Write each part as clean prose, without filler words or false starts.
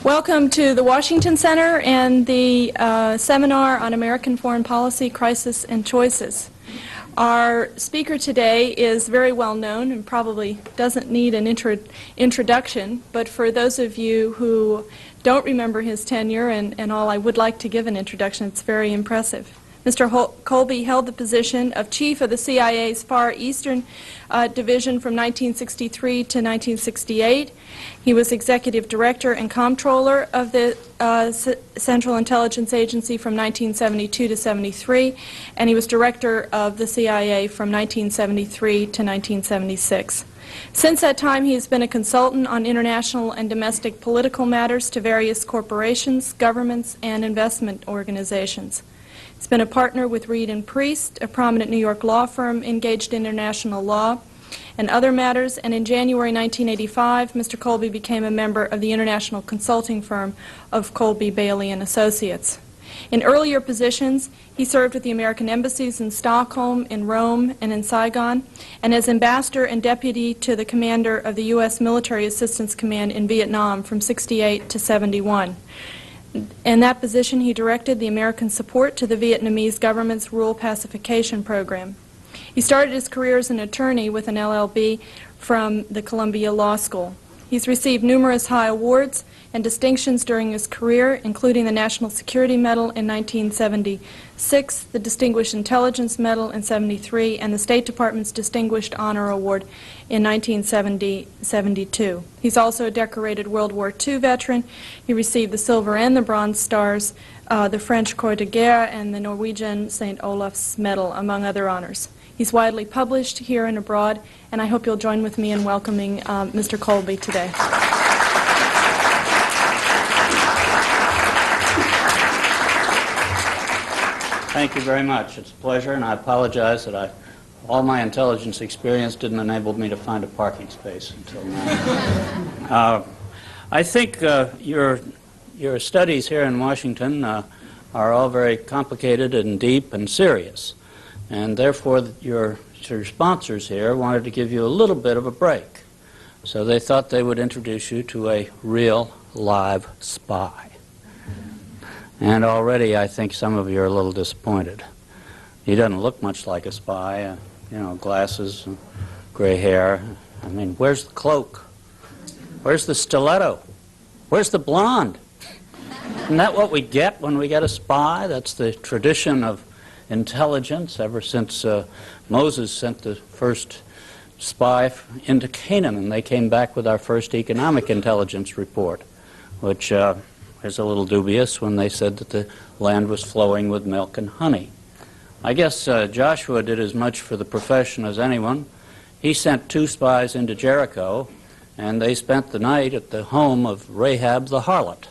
Welcome to the Washington Center and the seminar on American Foreign Policy, Crisis and Choices. Our speaker today is very well known and probably doesn't need an introduction, but for those of you who don't remember his tenure and all, I would like to give an introduction. It's very impressive. Mr. Colby held the position of Chief of the CIA's Far Eastern Division from 1963 to 1968. He was Executive Director and Comptroller of the Central Intelligence Agency from 1972 to 73, and he was Director of the CIA from 1973 to 1976. Since that time, he has been a consultant on international and domestic political matters to various corporations, governments, and investment organizations. He's been a partner with Reed & Priest, a prominent New York law firm engaged in international law and other matters, and in January 1985, Mr. Colby became a member of the international consulting firm of Colby, Bailey & Associates. In earlier positions, he served with the American embassies in Stockholm, in Rome, and in Saigon, and as ambassador and deputy to the commander of the U.S. Military Assistance Command in Vietnam from 68 to 71. In that position, he directed the American support to the Vietnamese government's rural pacification program. He started his career as an attorney with an LLB from the Columbia Law School. He's received numerous high awards and distinctions during his career, including the National Security Medal in 1976, the Distinguished Intelligence Medal in 73, and the State Department's Distinguished Honor Award in 1972. He's also a decorated World War II veteran. He received the Silver and the Bronze Stars, the French Croix de Guerre, and the Norwegian St. Olaf's Medal, among other honors. He's widely published here and abroad, and I hope you'll join with me in welcoming Mr. Colby today. Thank you very much. It's a pleasure, and I apologize that all my intelligence experience didn't enable me to find a parking space until now. I think your studies here in Washington are all very complicated and deep and serious, and therefore your sponsors here wanted to give you a little bit of a break. So they thought they would introduce you to a real live spy. And already I think some of you are a little disappointed. He doesn't look much like a spy, glasses, gray hair. I mean, where's the cloak? Where's the stiletto? Where's the blonde? Isn't that what we get when we get a spy? That's the tradition of intelligence ever since Moses sent the first spy into Canaan, and they came back with our first economic intelligence report, which is a little dubious when they said that the land was flowing with milk and honey. I guess Joshua did as much for the profession as anyone. He sent 2 spies into Jericho, and they spent the night at the home of Rahab the harlot.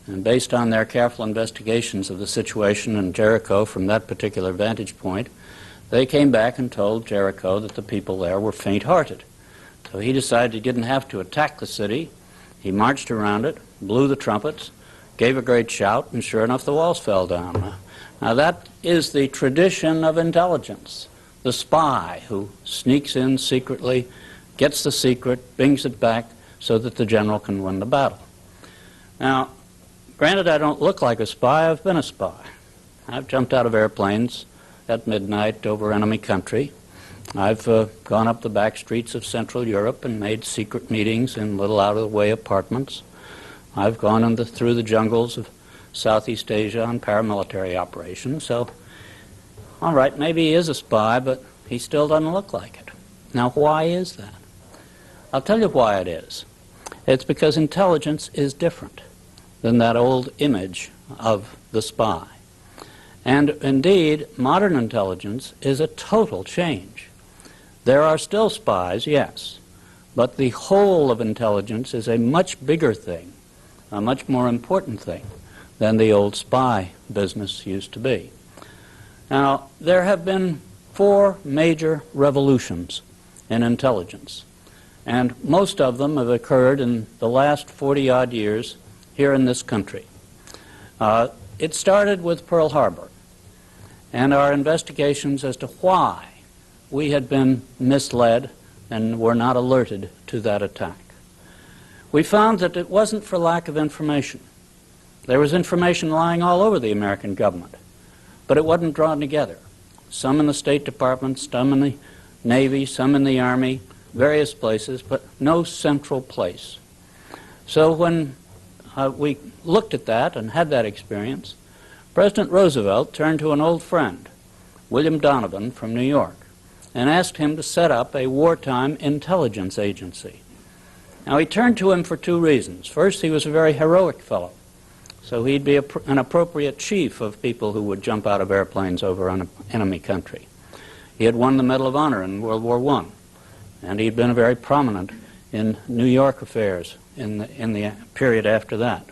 And based on their careful investigations of the situation in Jericho from that particular vantage point, they came back and told Jericho that the people there were faint-hearted. So he decided he didn't have to attack the city. He marched around it, blew the trumpets, gave a great shout, and sure enough, the walls fell down. Now that is the tradition of intelligence. The spy who sneaks in secretly, gets the secret, brings it back so that the general can win the battle. Now, granted, I don't look like a spy. I've been a spy. I've jumped out of airplanes at midnight over enemy country. I've gone up the back streets of Central Europe and made secret meetings in little out-of-the-way apartments. I've gone through the jungles of Southeast Asia on paramilitary operations. So, all right, maybe he is a spy, but he still doesn't look like it. Now, why is that? I'll tell you why it is. It's because intelligence is different than that old image of the spy. And indeed, modern intelligence is a total change. There are still spies, yes, but the whole of intelligence is a much bigger thing, a much more important thing than the old spy business used to be. Now, there have been 4 major revolutions in intelligence, and most of them have occurred in the last 40-odd years here in this country. It started with Pearl Harbor and our investigations as to why we had been misled and were not alerted to that attack. we found that it wasn't for lack of information. There was information lying all over the American government, but it wasn't drawn together. Some in the State Department, some in the Navy, some in the Army, various places, but no central place. So when we looked at that and had that experience, President Roosevelt turned to an old friend, William Donovan from New York, and asked him to set up a wartime intelligence agency. Now, he turned to him for two reasons. First, he was a very heroic fellow, so he'd be an appropriate chief of people who would jump out of airplanes over an enemy country. He had won the Medal of Honor in World War I, and he'd been very prominent in New York affairs in the period after that.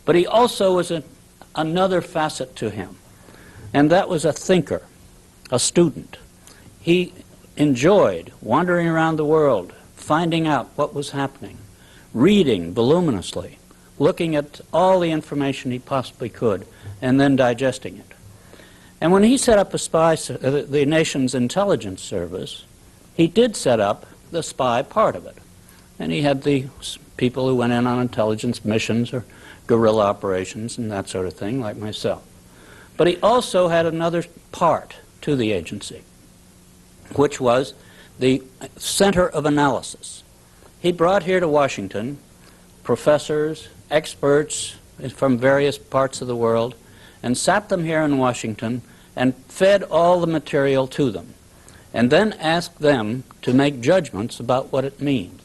But he also was another facet to him, and that was a thinker, a student. He enjoyed wandering around the world, finding out what was happening, reading voluminously, looking at all the information he possibly could, and then digesting it. And when he set up the nation's intelligence service, he did set up the spy part of it. And he had the people who went in on intelligence missions or guerrilla operations and that sort of thing, like myself. But he also had another part to the agency, which was the Center of Analysis. He brought here to Washington professors, experts from various parts of the world, and sat them here in Washington and fed all the material to them, and then asked them to make judgments about what it means,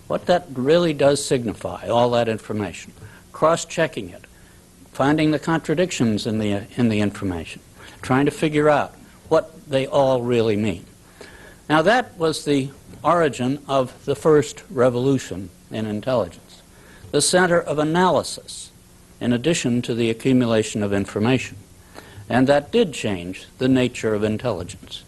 what that really does signify, all that information, cross-checking it, finding the contradictions in the information, trying to figure out what they all really mean. Now, that was the origin of the first revolution in intelligence, the Center of Analysis, in addition to the accumulation of information. And that did change the nature of intelligence.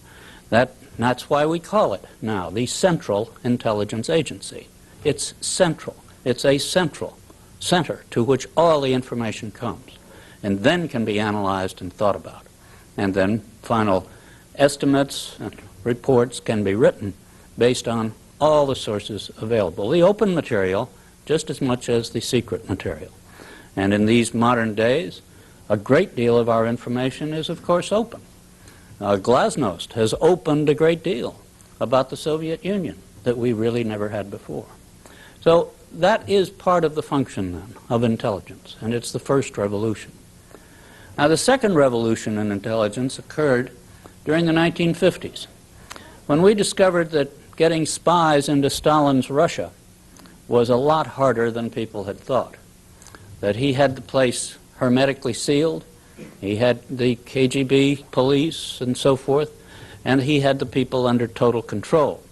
That's why we call it now the Central Intelligence Agency. It's central. It's a central center to which all the information comes, and then can be analyzed and thought about. And then final estimates and reports can be written based on all the sources available, the open material just as much as the secret material. And in these modern days, a great deal of our information is, of course, open. Glasnost has opened a great deal about the Soviet Union that we really never had before. So that is part of the function, then, of intelligence, and it's the first revolution. Now, the second revolution in intelligence occurred during the 1950s, when we discovered that getting spies into Stalin's Russia was a lot harder than people had thought, that he had the place hermetically sealed, he had the KGB police and so forth, and he had the people under total control.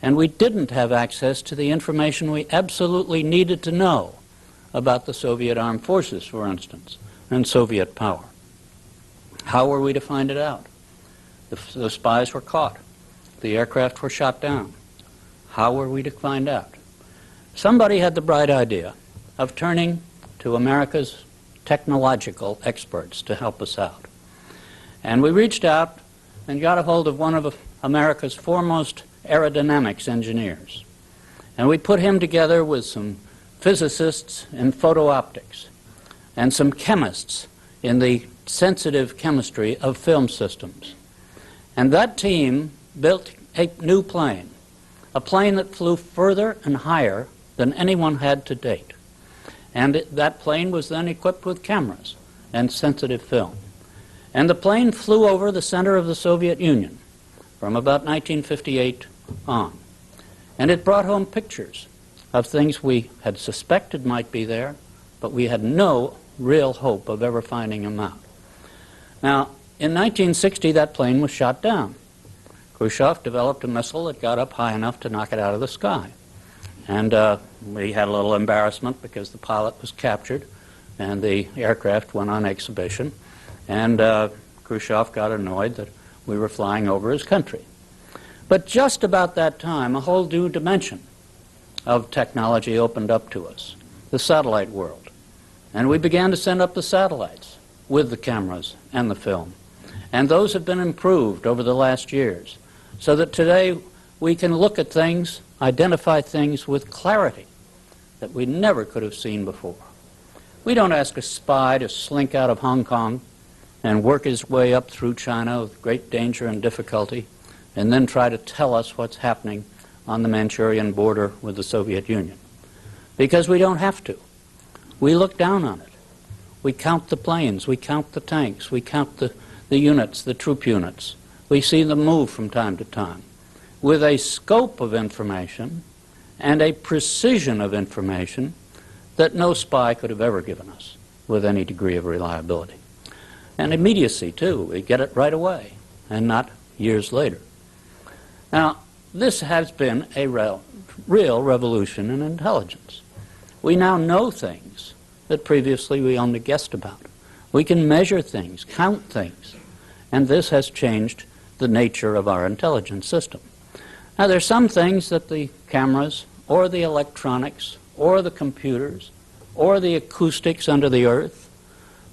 And we didn't have access to the information we absolutely needed to know about the Soviet armed forces, for instance, and Soviet power. How were we to find it out? The spies were caught. The aircraft were shot down. How were we to find out? Somebody had the bright idea of turning to America's technological experts to help us out. And we reached out and got a hold of one of America's foremost aerodynamics engineers. And we put him together with some physicists in photo optics and some chemists in the sensitive chemistry of film systems. And that team built a new plane, a plane that flew further and higher than anyone had to date. And that plane was then equipped with cameras and sensitive film. And the plane flew over the center of the Soviet Union from about 1958 on. And it brought home pictures of things we had suspected might be there, but we had no real hope of ever finding them out. Now, in 1960, that plane was shot down. Khrushchev developed a missile that got up high enough to knock it out of the sky. And we had a little embarrassment because the pilot was captured and the aircraft went on exhibition. And Khrushchev got annoyed that we were flying over his country. But just about that time, a whole new dimension of technology opened up to us, the satellite world. And we began to send up the satellites with the cameras and the film. And those have been improved over the last years, so that today we can look at things, identify things with clarity that we never could have seen before. We don't ask a spy to slink out of Hong Kong and work his way up through China with great danger and difficulty, and then try to tell us what's happening on the Manchurian border with the Soviet Union. Because we don't have to. We look down on it. We count the planes, we count the tanks, we count the units, the troop units. We see them move from time to time with a scope of information and a precision of information that no spy could have ever given us with any degree of reliability. And immediacy, too. We get it right away and not years later. Now, this has been a real revolution in intelligence. We now know things that previously we only guessed about. We can measure things, count things, and this has changed the nature of our intelligence system. Now, there's some things that the cameras or the electronics or the computers or the acoustics under the earth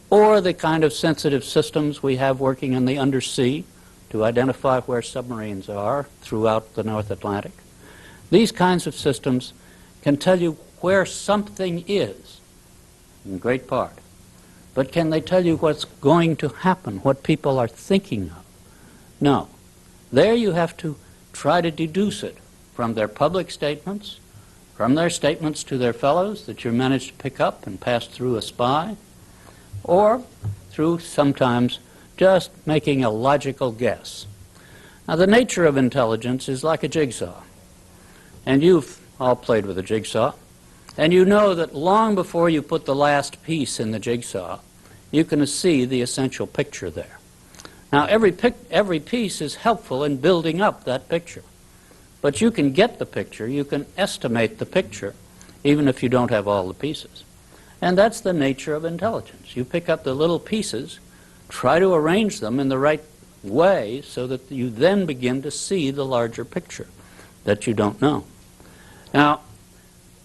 or the kind of sensitive systems we have working in the undersea to identify where submarines are throughout the North Atlantic. These kinds of systems can tell you where something is, in great part. But can they tell you what's going to happen, what people are thinking of? No. There you have to try to deduce it from their public statements, from their statements to their fellows that you managed to pick up and pass through a spy, or through sometimes just making a logical guess. Now, the nature of intelligence is like a jigsaw. And you've all played with a jigsaw. And you know that long before you put the last piece in the jigsaw, you can see the essential picture there. Now, every piece is helpful in building up that picture. But you can get the picture, you can estimate the picture, even if you don't have all the pieces. And that's the nature of intelligence. You pick up the little pieces, try to arrange them in the right way so that you then begin to see the larger picture that you don't know. Now,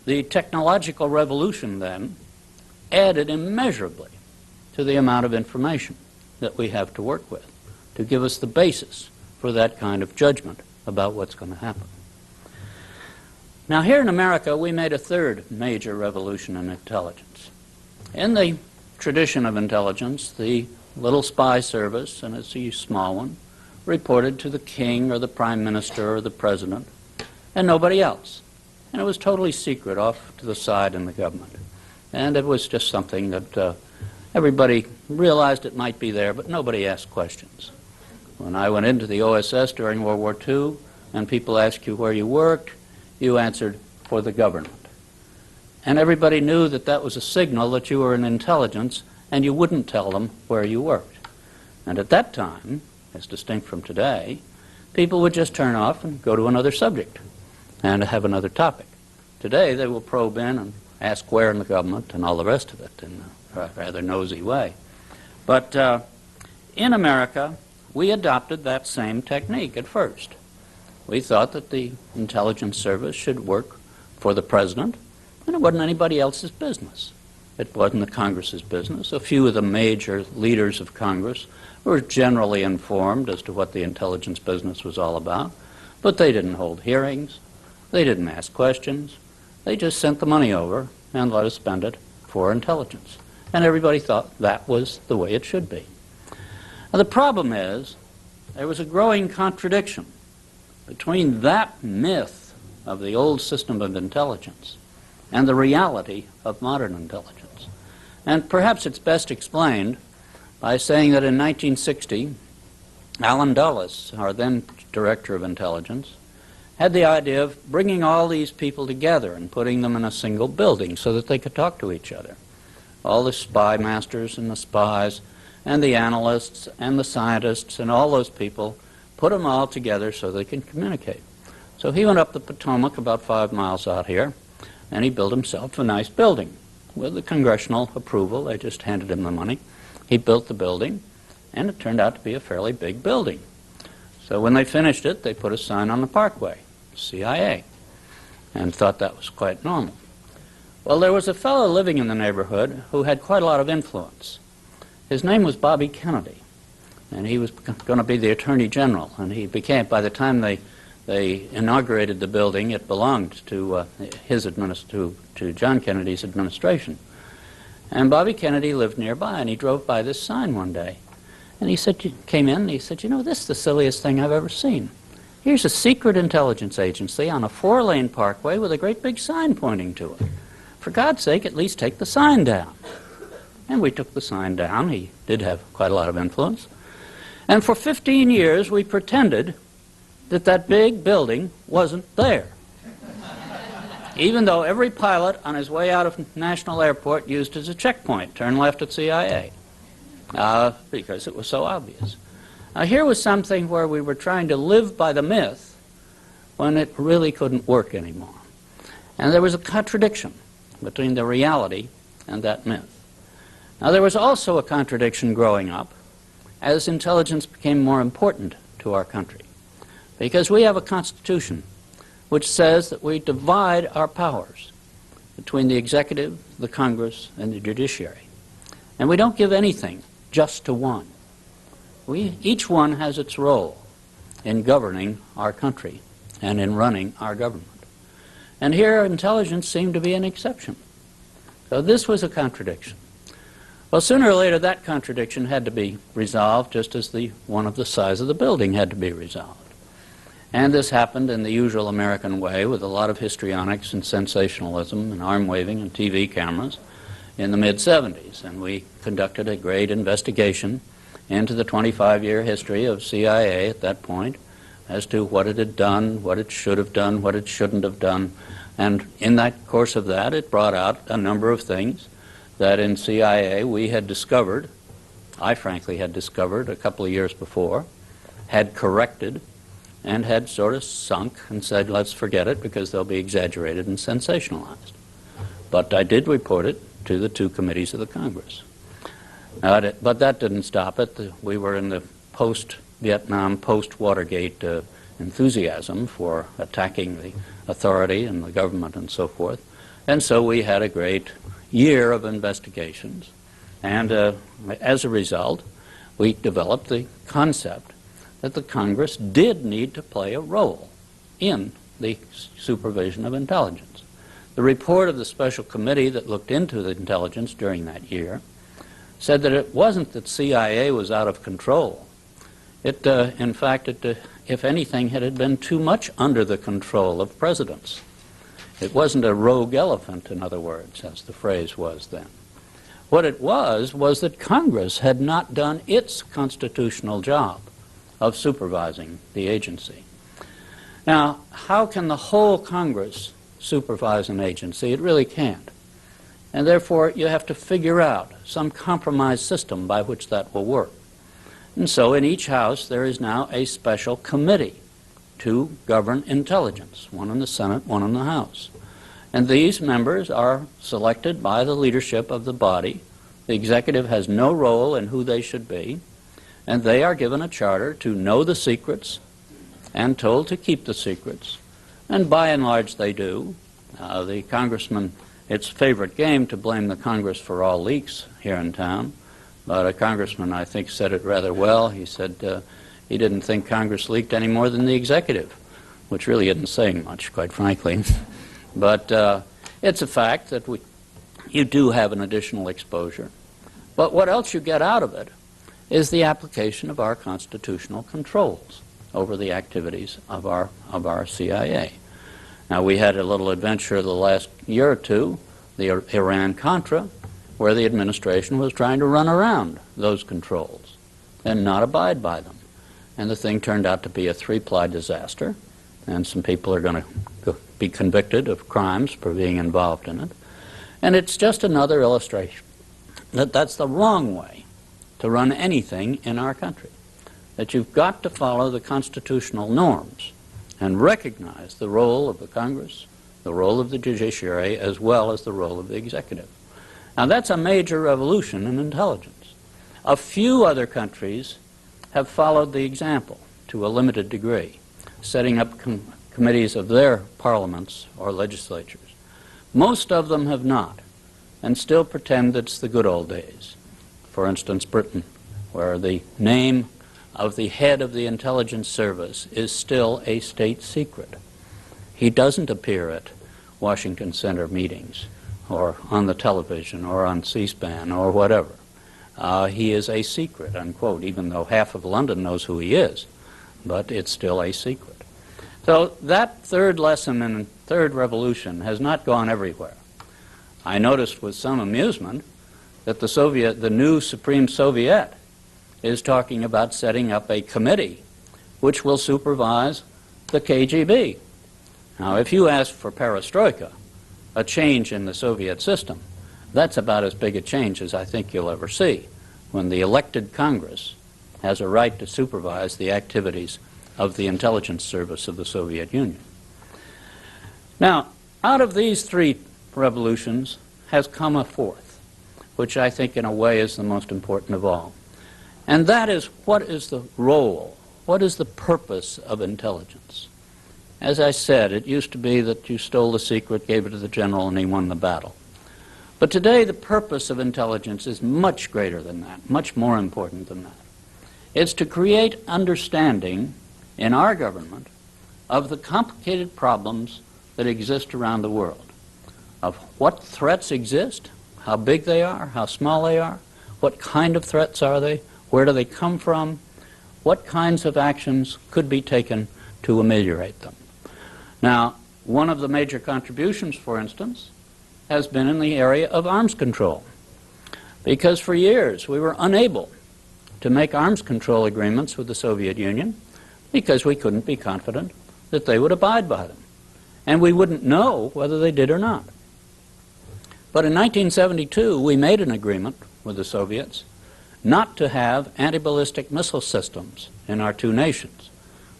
the technological revolution then added immeasurably to the amount of information that we have to work with to give us the basis for that kind of judgment about what's going to happen. Now, here in America, we made a third major revolution in intelligence. In the tradition of intelligence, the little spy service, and it's a small one, reported to the king or the prime minister or the president, and nobody else. And it was totally secret, off to the side in the government. And it was just something that everybody realized it might be there, but nobody asked questions. When I went into the OSS during World War II, and people asked you where you worked, you answered, for the government. And everybody knew that that was a signal that you were in intelligence, and you wouldn't tell them where you worked. And at that time, as distinct from today, people would just turn off and go to another subject and have another topic. Today, they will probe in and ask where in the government and all the rest of it in a rather nosy way. But in America, we adopted that same technique at first. We thought that the intelligence service should work for the president, and it wasn't anybody else's business. It wasn't the Congress's business. A few of the major leaders of Congress were generally informed as to what the intelligence business was all about, but they didn't hold hearings. They didn't ask questions. They just sent the money over and let us spend it for intelligence. And everybody thought that was the way it should be. Now, the problem is there was a growing contradiction between that myth of the old system of intelligence and the reality of modern intelligence. And perhaps it's best explained by saying that in 1960, Allen Dulles, our then director of intelligence, had the idea of bringing all these people together and putting them in a single building so that they could talk to each other. All the spy masters and the spies and the analysts and the scientists and all those people, put them all together so they can communicate. So he went up the Potomac about 5 miles out here, and he built himself a nice building. With the congressional approval, they just handed him the money. He built the building, and it turned out to be a fairly big building. So when they finished it, they put a sign on the parkway, CIA, and thought that was quite normal. Well, there was a fellow living in the neighborhood who had quite a lot of influence. His name was Bobby Kennedy, and he was going to be the Attorney General, and he became, by the time they they inaugurated the building. It belonged to to John Kennedy's administration. And Bobby Kennedy lived nearby, and he drove by this sign one day. And he came in, and he said, "You know, this is the silliest thing I've ever seen. Here's a secret intelligence agency on a 4-lane parkway with a great big sign pointing to it. For God's sake, at least take the sign down." And we took the sign down. He did have quite a lot of influence. And for 15 years, we pretended that that big building wasn't there, even though every pilot on his way out of National Airport used it as a checkpoint, turn left at CIA, because it was so obvious. Here was something where we were trying to live by the myth when it really couldn't work anymore. And there was a contradiction between the reality and that myth. Now, there was also a contradiction growing up as intelligence became more important to our country, because we have a Constitution which says that we divide our powers between the executive, the Congress, and the judiciary. And we don't give anything just to one. Each one has its role in governing our country and in running our government. And here, intelligence seemed to be an exception. So this was a contradiction. Well, sooner or later, that contradiction had to be resolved, just as the one of the size of the building had to be resolved. And this happened in the usual American way, with a lot of histrionics and sensationalism and arm-waving and TV cameras in the mid-'70s. And we conducted a great investigation into the 25-year history of CIA at that point as to what it had done, what it should have done, what it shouldn't have done. And in that course of that, it brought out a number of things that in CIA we had discovered, I frankly had discovered a couple of years before, had corrected, and had sort of sunk and said, let's forget it because they'll be exaggerated and sensationalized. But I did report it to the 2 committees of the Congress. But that didn't stop it. We were in the post-Vietnam, post-Watergate enthusiasm for attacking the authority and the government and so forth. And so we had a great year of investigations. And as a result, we developed the concept that the Congress did need to play a role in the supervision of intelligence. The report of the special committee that looked into the intelligence during that year said that it wasn't that CIA was out of control. In fact, if anything, it had been too much under the control of presidents. It wasn't a rogue elephant, in other words, as the phrase was then. What it was that Congress had not done its constitutional job of supervising the agency. Now, how can the whole Congress supervise an agency? It really can't. And therefore, you have to figure out some compromise system by which that will work. And so in each House, there is now a special committee to govern intelligence, one in the Senate, one in the House. And these members are selected by the leadership of the body. The executive has no role in who they should be, and they are given a charter to know the secrets and told to keep the secrets. And by and large, they do. The congressman, it's a favorite game to blame the Congress for all leaks here in town, but a congressman, I think, said it rather well. He said he didn't think Congress leaked any more than the executive, which really isn't saying much, quite frankly. But it's a fact that you do have an additional exposure. But what else you get out of it is the application of our constitutional controls over the activities of our CIA. Now, we had a little adventure the last year or two, the Iran-Contra, where the administration was trying to run around those controls and not abide by them. And the thing turned out to be a 3-ply disaster, and some people are going to be convicted of crimes for being involved in it. And it's just another illustration that that's the wrong way to run anything in our country, that you've got to follow the constitutional norms and recognize the role of the Congress, the role of the judiciary, as well as the role of the executive. Now, that's a major revolution in intelligence. A few other countries have followed the example to a limited degree, setting up committees of their parliaments or legislatures. Most of them have not, and still pretend it's the good old days. For instance, Britain, where the name of the head of the intelligence service is still a state secret. He doesn't appear at Washington Center meetings or on the television or on C-SPAN or whatever. He is a secret, unquote, even though half of London knows who he is, but it's still a secret. So that third lesson and third revolution has not gone everywhere. I noticed with some amusement that the new Supreme Soviet is talking about setting up a committee which will supervise the KGB. Now, if you ask for perestroika, a change in the Soviet system, that's about as big a change as I think you'll ever see, when the elected Congress has a right to supervise the activities of the intelligence service of the Soviet Union. Now, out of these three revolutions has come a fourth, which I think in a way is the most important of all. And that is, what is the role, what is the purpose of intelligence? As I said, it used to be that you stole the secret, gave it to the general, and he won the battle. But today the purpose of intelligence is much greater than that, much more important than that. It's to create understanding in our government of the complicated problems that exist around the world, of what threats exist, how big they are, how small they are, what kind of threats are they, where do they come from, what kinds of actions could be taken to ameliorate them. Now, one of the major contributions, for instance, has been in the area of arms control, because for years we were unable to make arms control agreements with the Soviet Union because we couldn't be confident that they would abide by them, and we wouldn't know whether they did or not. But in 1972 we made an agreement with the Soviets not to have anti-ballistic missile systems in our two nations.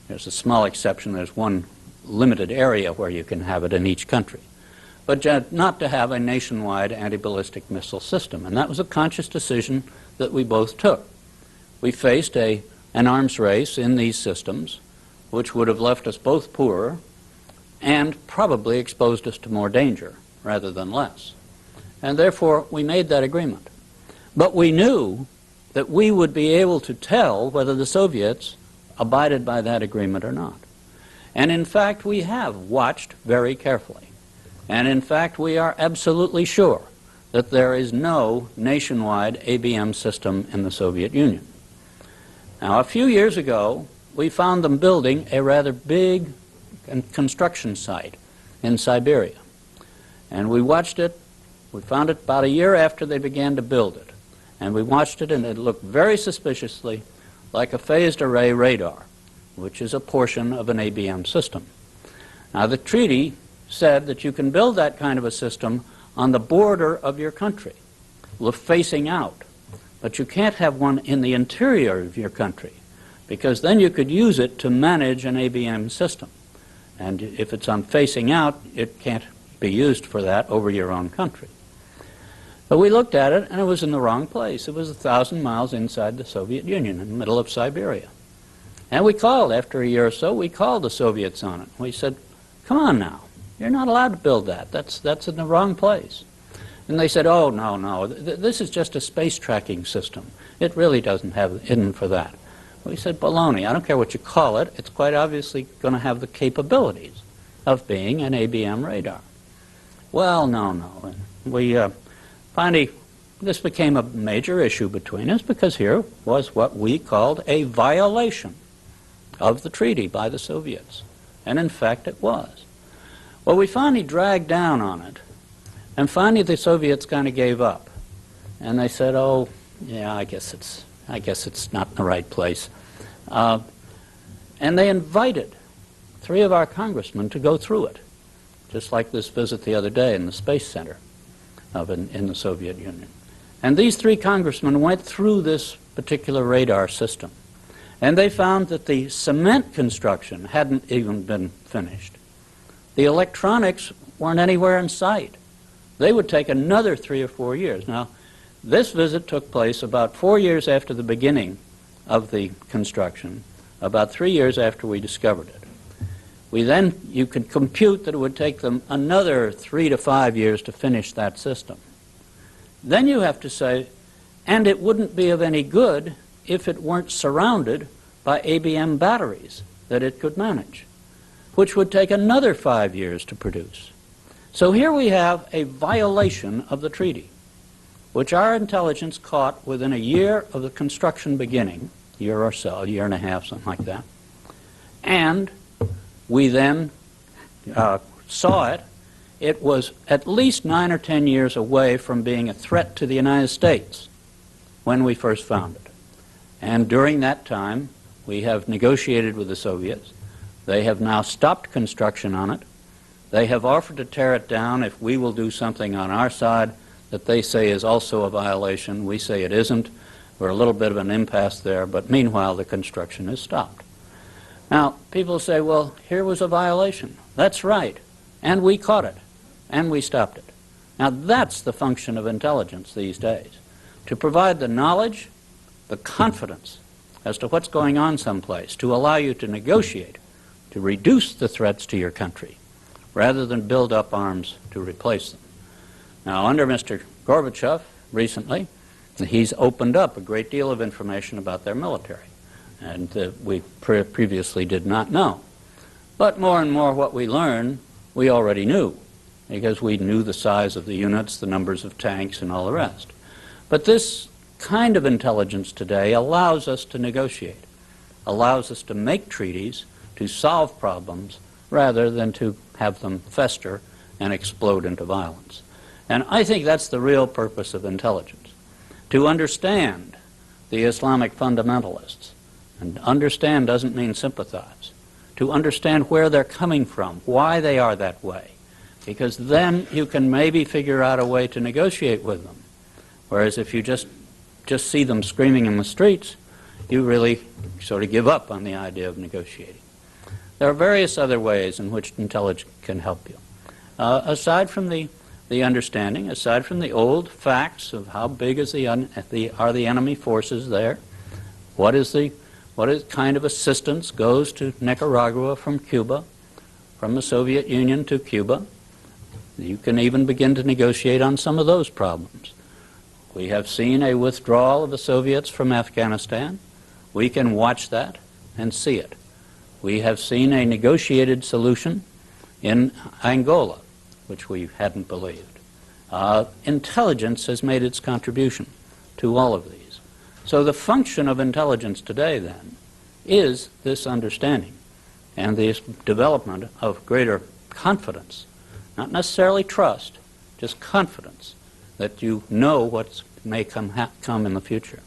There's a small exception. There's one limited area where you can have it in each country, but not to have a nationwide anti-ballistic missile system. And that was a conscious decision that we both took. We faced an arms race in these systems which would have left us both poorer and probably exposed us to more danger rather than less. And therefore we made that agreement. But we knew that we would be able to tell whether the Soviets abided by that agreement or not. And in fact, we have watched very carefully. And in fact, we are absolutely sure that there is no nationwide ABM system in the Soviet Union. Now, a few years ago, we found them building a rather big construction site in Siberia. And we watched it. We found it about a year after they began to build it. And we watched it, and it looked very suspiciously like a phased array radar, which is a portion of an ABM system. Now, the treaty said that you can build that kind of a system on the border of your country, facing out. But you can't have one in the interior of your country, because then you could use it to manage an ABM system. And if it's on facing out, it can't be used for that over your own country. But we looked at it, and it was in the wrong place. It was 1,000 miles inside the Soviet Union, in the middle of Siberia. And we called, after a year or so, we called the Soviets on it. We said, come on now, you're not allowed to build that. That's in the wrong place. And they said, oh, no, this is just a space tracking system. It really doesn't have in for that. We said, baloney, I don't care what you call it. It's quite obviously going to have the capabilities of being an ABM radar. Well, no. And we finally, this became a major issue between us, because here was what we called a violation of the treaty by the Soviets. And in fact, it was. Well, we finally dragged down on it, and finally the Soviets kind of gave up. And they said, oh, yeah, I guess it's not in the right place. And they invited 3 of our congressmen to go through it, just like this visit the other day in the Space Center in the Soviet Union. And these 3 congressmen went through this particular radar system. And they found that the cement construction hadn't even been finished. The electronics weren't anywhere in sight. They would take another 3 or 4 years. Now, this visit took place about 4 years after the beginning of the construction, about 3 years after we discovered it. You could compute that it would take them another 3 to 5 years to finish that system. Then you have to say, and it wouldn't be of any good if it weren't surrounded by ABM batteries that it could manage, which would take another 5 years to produce. So here we have a violation of the treaty, which our intelligence caught within a year of the construction beginning, year or so, a year and a half, something like that. And we then saw it. It was at least 9 or 10 years away from being a threat to the United States when we first found it. And during that time, we have negotiated with the Soviets. They have now stopped construction on it. They have offered to tear it down if we will do something on our side that they say is also a violation. We say it isn't. We're a little bit of an impasse there, but meanwhile the construction is stopped. Now, people say, well, here was a violation. That's right. And we caught it. And we stopped it. Now, that's the function of intelligence these days, to provide the knowledge, the confidence as to what's going on someplace, to allow you to negotiate, to reduce the threats to your country, rather than build up arms to replace them. Now, under Mr. Gorbachev, recently, he's opened up a great deal of information about their military, and we previously did not know. But more and more what we learn, we already knew, because we knew the size of the units, the numbers of tanks, and all the rest. But this kind of intelligence today allows us to negotiate, allows us to make treaties, to solve problems, rather than to have them fester and explode into violence. And I think that's the real purpose of intelligence, to understand the Islamic fundamentalists. And understand doesn't mean sympathize. To understand where they're coming from, why they are that way, because then you can maybe figure out a way to negotiate with them. Whereas if you just see them screaming in the streets, you really sort of give up on the idea of negotiating. There are various other ways in which intelligence can help you. Aside from the understanding, aside from the old facts of how big are the enemy forces there, what kind of assistance goes to Nicaragua from Cuba, from the Soviet Union to Cuba, you can even begin to negotiate on some of those problems. We have seen a withdrawal of the Soviets from Afghanistan. We can watch that and see it. We have seen a negotiated solution in Angola, which we hadn't believed. Intelligence has made its contribution to all of these. So the function of intelligence today, then, is this understanding and this development of greater confidence, not necessarily trust, just confidence that you know what may come in the future.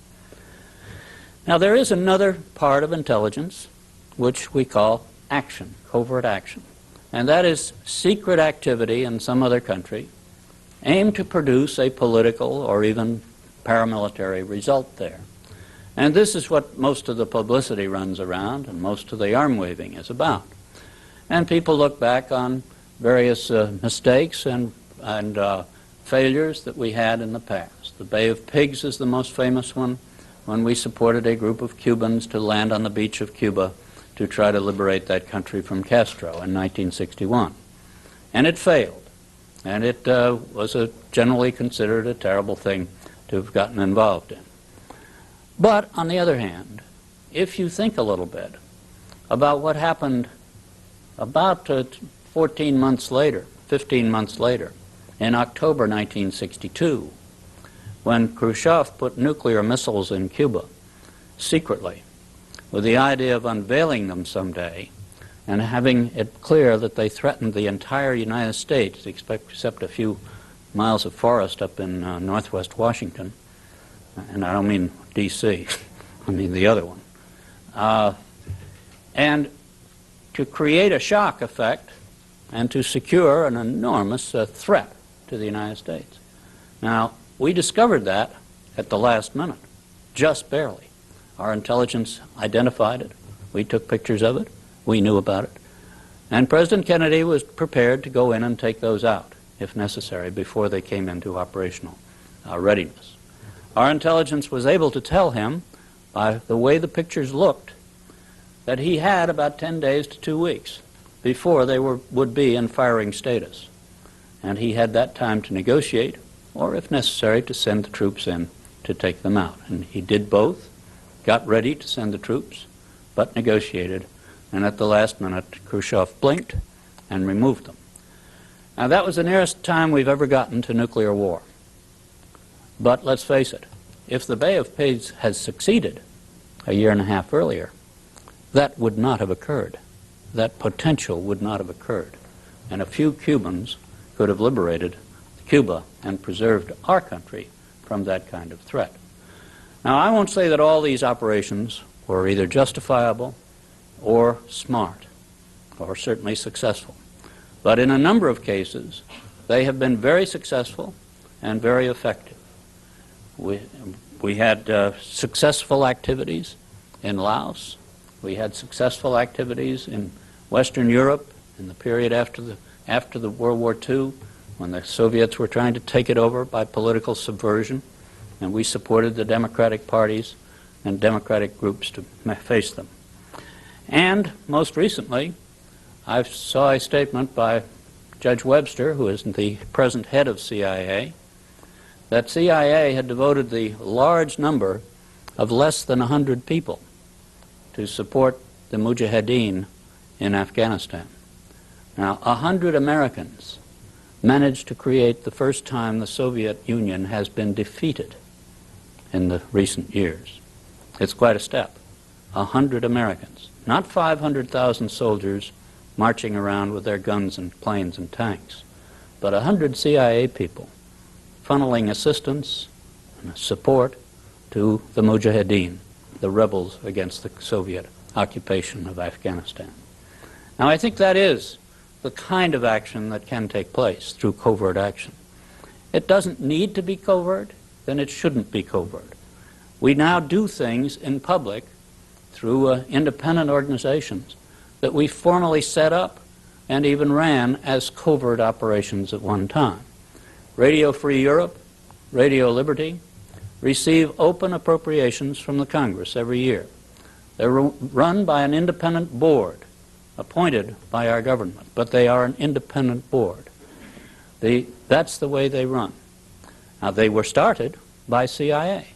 Now, there is another part of intelligence which we call action, covert action, and that is secret activity in some other country aimed to produce a political or even paramilitary result there. And this is what most of the publicity runs around and most of the arm waving is about. And people look back on various mistakes and failures that we had in the past. The Bay of Pigs is the most famous one, when we supported a group of Cubans to land on the beach of Cuba to try to liberate that country from Castro in 1961. And it failed. And it was generally considered a terrible thing to have gotten involved in. But, on the other hand, if you think a little bit about what happened about 15 months later, in October 1962, when Khrushchev put nuclear missiles in Cuba secretly, with the idea of unveiling them someday and having it clear that they threatened the entire United States, except a few miles of forest up in northwest Washington. And I don't mean D.C., I mean the other one. And to create a shock effect and to secure an enormous threat to the United States. Now, we discovered that at the last minute, just barely. Our intelligence identified it. We took pictures of it. We knew about it. And President Kennedy was prepared to go in and take those out, if necessary, before they came into operational readiness. Our intelligence was able to tell him, by the way the pictures looked, that he had about 10 days to 2 weeks before they would be in firing status. And he had that time to negotiate, or if necessary, to send the troops in to take them out. And he did both, got ready to send the troops, but negotiated, and at the last minute Khrushchev blinked and removed them. Now that was the nearest time we've ever gotten to nuclear war. But let's face it, if the Bay of Pigs had succeeded a year and a half earlier, that would not have occurred. That potential would not have occurred. And a few Cubans could have liberated Cuba and preserved our country from that kind of threat. Now, I won't say that all these operations were either justifiable or smart, or certainly successful. But in a number of cases, they have been very successful and very effective. We had successful activities in Laos. We had successful activities in Western Europe in the period after the World War II, when the Soviets were trying to take it over by political subversion, and we supported the democratic parties and democratic groups to face them. And most recently, I saw a statement by Judge Webster, who is the present head of CIA, that CIA had devoted the large number of less than 100 people to support the Mujahideen in Afghanistan. Now, 100 Americans managed to create the first time the Soviet Union has been defeated in the recent years. It's quite a step. 100 Americans, not 500,000 soldiers marching around with their guns and planes and tanks, but 100 CIA people funneling assistance and support to the Mujahideen, the rebels against the Soviet occupation of Afghanistan. Now, I think that is the kind of action that can take place through covert action. It doesn't need to be covert, then it shouldn't be covert. We now do things in public through independent organizations that we formally set up and even ran as covert operations at one time. Radio Free Europe, Radio Liberty, receive open appropriations from the Congress every year. They're run by an independent board appointed by our government, but they are an independent board. That's the way they run. Now, they were started by CIA,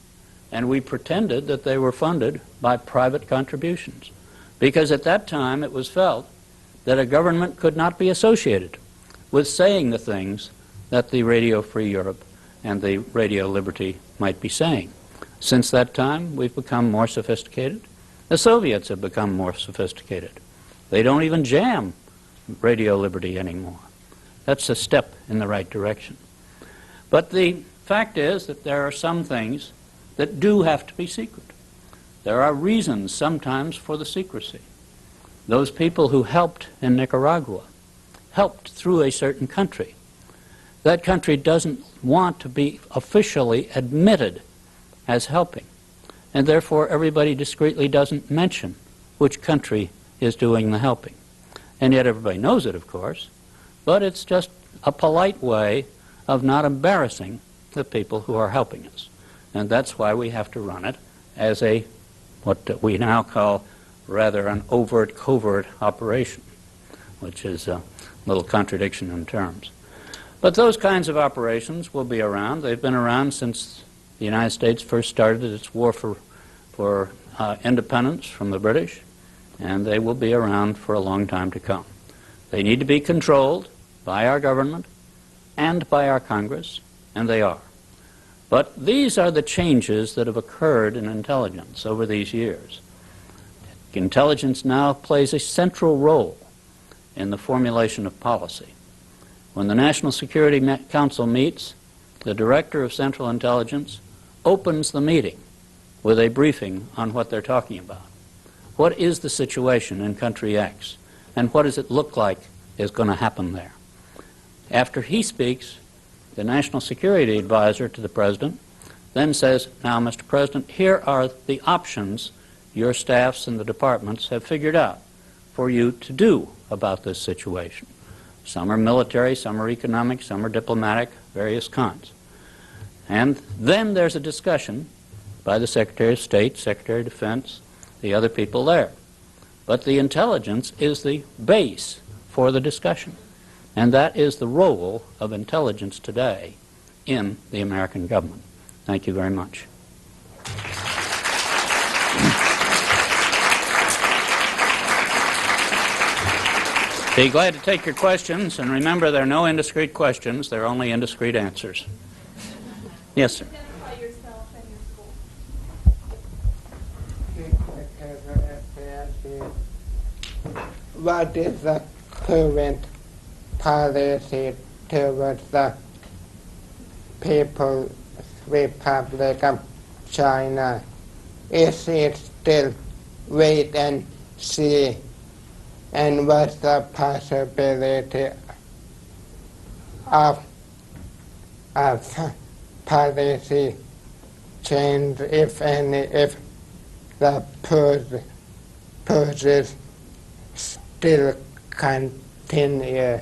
and we pretended that they were funded by private contributions, because at that time it was felt that a government could not be associated with saying the things that the Radio Free Europe and the Radio Liberty might be saying. Since that time, we've become more sophisticated. The Soviets have become more sophisticated. They don't even jam Radio Liberty anymore. That's a step in the right direction. But the fact is that there are some things that do have to be secret. There are reasons sometimes for the secrecy. Those people who helped in Nicaragua helped through a certain country. That country doesn't want to be officially admitted as helping, and therefore everybody discreetly doesn't mention which country is doing the helping. And yet everybody knows it, of course, but it's just a polite way of not embarrassing the people who are helping us. And that's why we have to run it as what we now call rather an overt covert operation, which is a little contradiction in terms. But those kinds of operations will be around. They've been around since the United States first started its war for independence from the British, and they will be around for a long time to come. They need to be controlled by our government and by our Congress, and they are. But these are the changes that have occurred in intelligence over these years. Intelligence now plays a central role in the formulation of policy. When the National Security Council meets, the Director of Central Intelligence opens the meeting with a briefing on what they're talking about. What is the situation in country X, and what does it look like is going to happen there? After he speaks, the National Security Advisor to the President then says, "Now, Mr. President, here are the options your staffs and the departments have figured out for you to do about this situation. Some are military, some are economic, some are diplomatic, various kinds." And then there's a discussion by the Secretary of State, Secretary of Defense, the other people there. But the intelligence is the base for the discussion. And that is the role of intelligence today in the American government. Thank you very much. Be glad to take your questions, and remember, there are no indiscreet questions, there are only indiscreet answers. Yes, sir. Identify yourself and your school. What is the current policy towards the People's Republic of China? Is it still wait and see? And what's the possibility of policy change, if any, if the purges still continue?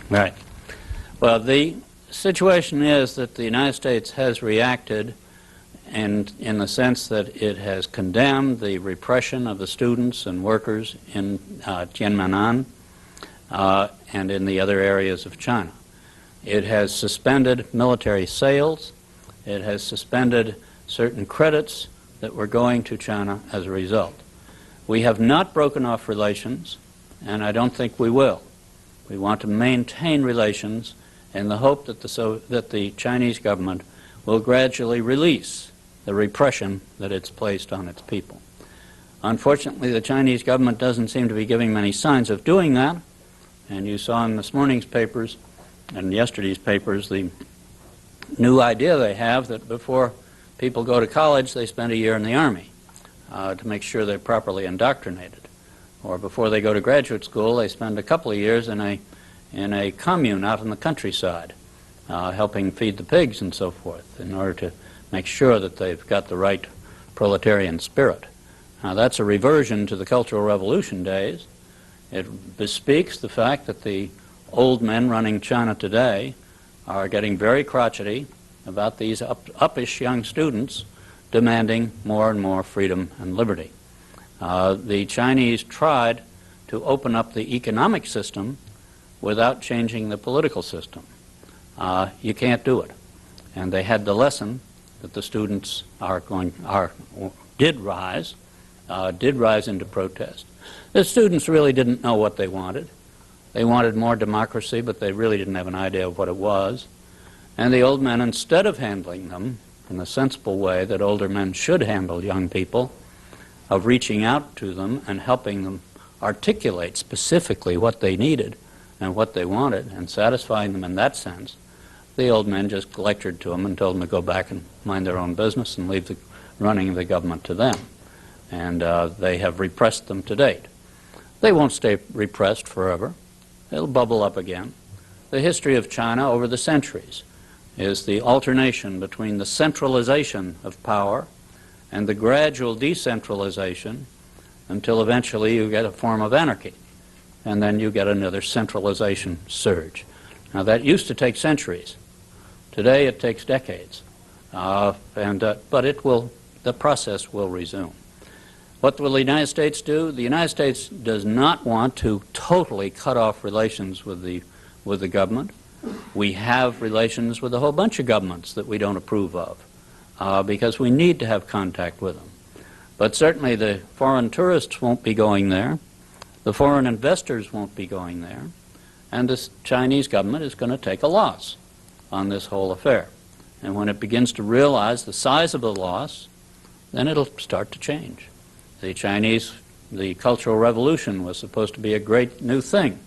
Right. Well, the situation is that the United States has reacted in the sense that it has condemned the repression of the students and workers in Tiananmen and in the other areas of China. It has suspended military sales. It has suspended certain credits that were going to China as a result. We have not broken off relations, and I don't think we will. We want to maintain relations in the hope that the Chinese government will gradually release the repression that it's placed on its people. Unfortunately, the Chinese government doesn't seem to be giving many signs of doing that, and you saw in this morning's papers and yesterday's papers the new idea they have that before people go to college, they spend a year in the Army to make sure they're properly indoctrinated. Or before they go to graduate school, they spend a couple of years in a commune out in the countryside, helping feed the pigs and so forth, in order to make sure that they've got the right proletarian spirit. Now, that's a reversion to the Cultural Revolution days. It bespeaks the fact that the old men running China today are getting very crotchety about these uppish young students demanding more and more freedom and liberty. The Chinese tried to open up the economic system without changing the political system. You can't do it. And they had the lesson that the students did rise into protest. The students really didn't know what they wanted. They wanted more democracy, but they really didn't have an idea of what it was. And the old men, instead of handling them in the sensible way that older men should handle young people, of reaching out to them and helping them articulate specifically what they needed and what they wanted and satisfying them in that sense, the old men just lectured to them and told them to go back and mind their own business and leave the running of the government to them. And they have repressed them to date. They won't stay repressed forever. It'll bubble up again. The history of China over the centuries is the alternation between the centralization of power and the gradual decentralization until eventually you get a form of anarchy. And then you get another centralization surge. Now, that used to take centuries. Today it takes decades. But the process will resume. What will the United States do? The United States does not want to totally cut off relations with the government. We have relations with a whole bunch of governments that we don't approve of because we need to have contact with them. But certainly the foreign tourists won't be going there. The foreign investors won't be going there. And the Chinese government is going to take a loss on this whole affair. And when it begins to realize the size of the loss, then it'll start to change. The Cultural Revolution was supposed to be a great new thing.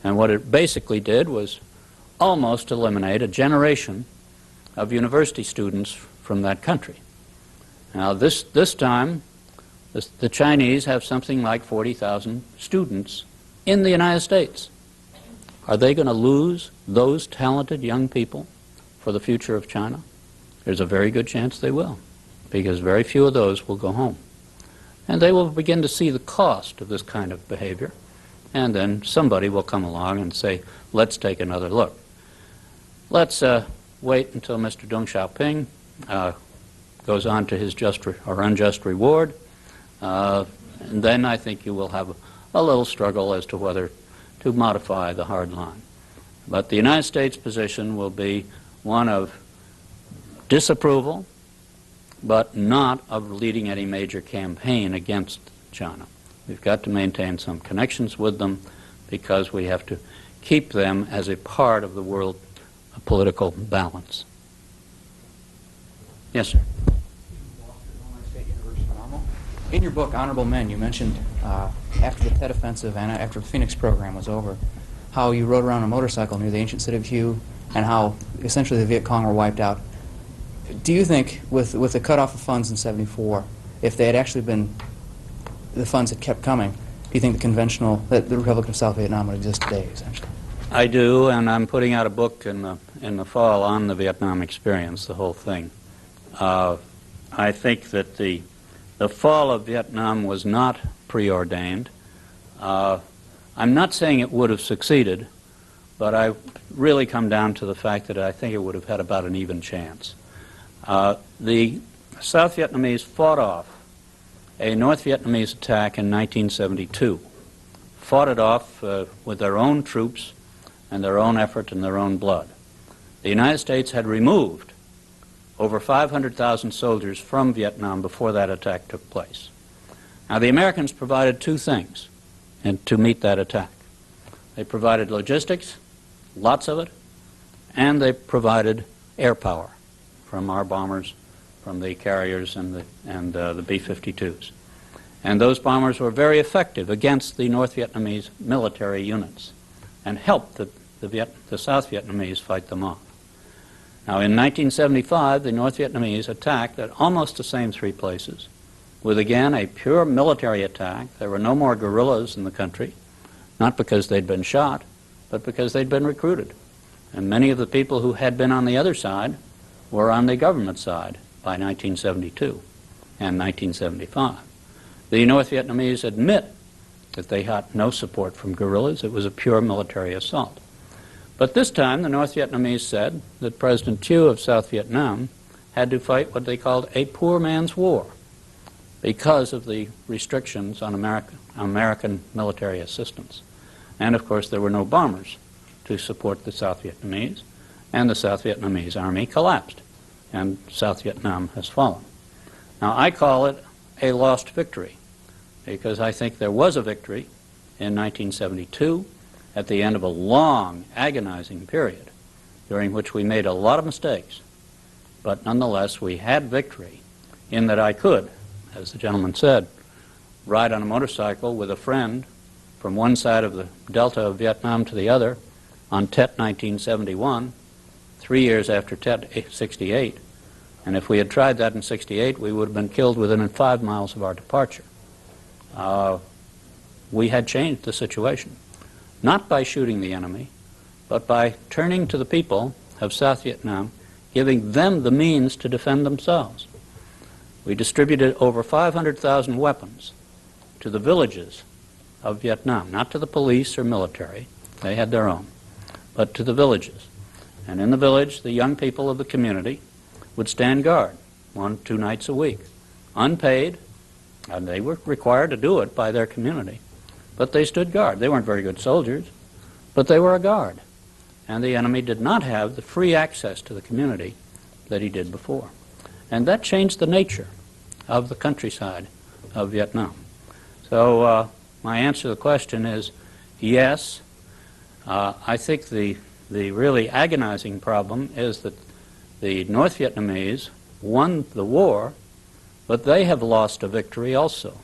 And what it basically did was almost eliminate a generation of university students from that country. Now, this time, the Chinese have something like 40,000 students in the United States. Are they going to lose those talented young people for the future of China? There's a very good chance they will, because very few of those will go home. And they will begin to see the cost of this kind of behavior, and then somebody will come along and say, let's take another look. Let's wait until Mr. Deng Xiaoping goes on to his just or unjust reward, and then I think you will have a little struggle as to whether to modify the hard line. But the United States position will be one of disapproval, but not of leading any major campaign against China. We've got to maintain some connections with them, because we have to keep them as a part of the world political balance. Yes, sir. In your book, Honorable Men, you mentioned after the Tet Offensive and after the Phoenix program was over, how you rode around a motorcycle near the ancient city of Hue and how essentially the Viet Cong were wiped out. Do you think, with the cutoff of funds in '74, if they had actually been, the funds had kept coming, do you think that the Republic of South Vietnam would exist today, essentially? I do, and I'm putting out a book in the fall on the Vietnam experience, the whole thing. I think that the fall of Vietnam was not preordained. I'm not saying it would have succeeded, but I really come down to the fact that I think it would have had about an even chance. The South Vietnamese fought off a North Vietnamese attack in 1972, fought it off with their own troops and their own effort and their own blood. The United States had removed over 500,000 soldiers from Vietnam before that attack took place. Now, the Americans provided two things to meet that attack. They provided logistics, lots of it, and they provided air power from our bombers, from the carriers and the B-52s. And those bombers were very effective against the North Vietnamese military units and helped the South Vietnamese fight them off. Now, in 1975, the North Vietnamese attacked at almost the same three places, with again a pure military attack. There were no more guerrillas in the country, not because they'd been shot, but because they'd been recruited. And many of the people who had been on the other side were on the government side by 1972 and 1975. The North Vietnamese admit that they had no support from guerrillas. It was a pure military assault. But this time, the North Vietnamese said that President Thieu of South Vietnam had to fight what they called a poor man's war because of the restrictions on American military assistance. And, of course, there were no bombers to support the South Vietnamese, and the South Vietnamese army collapsed, and South Vietnam has fallen. Now, I call it a lost victory because I think there was a victory in 1972 at the end of a long, agonizing period during which we made a lot of mistakes. But nonetheless, we had victory in that I could, as the gentleman said, ride on a motorcycle with a friend from one side of the delta of Vietnam to the other on Tet 1971, 3 years after Tet 68. And if we had tried that in 68, we would have been killed within 5 miles of our departure. We had changed the situation, not by shooting the enemy, but by turning to the people of South Vietnam, giving them the means to defend themselves. We distributed over 500,000 weapons to the villages of Vietnam, not to the police or military, they had their own, but to the villages. And in the village, the young people of the community would stand guard 1-2 nights a week, unpaid, and they were required to do it by their community. But they stood guard. They weren't very good soldiers, but they were a guard. And the enemy did not have the free access to the community that he did before. And that changed the nature of the countryside of Vietnam. So my answer to the question is yes. I think the really agonizing problem is that the North Vietnamese won the war, but they have lost a victory also,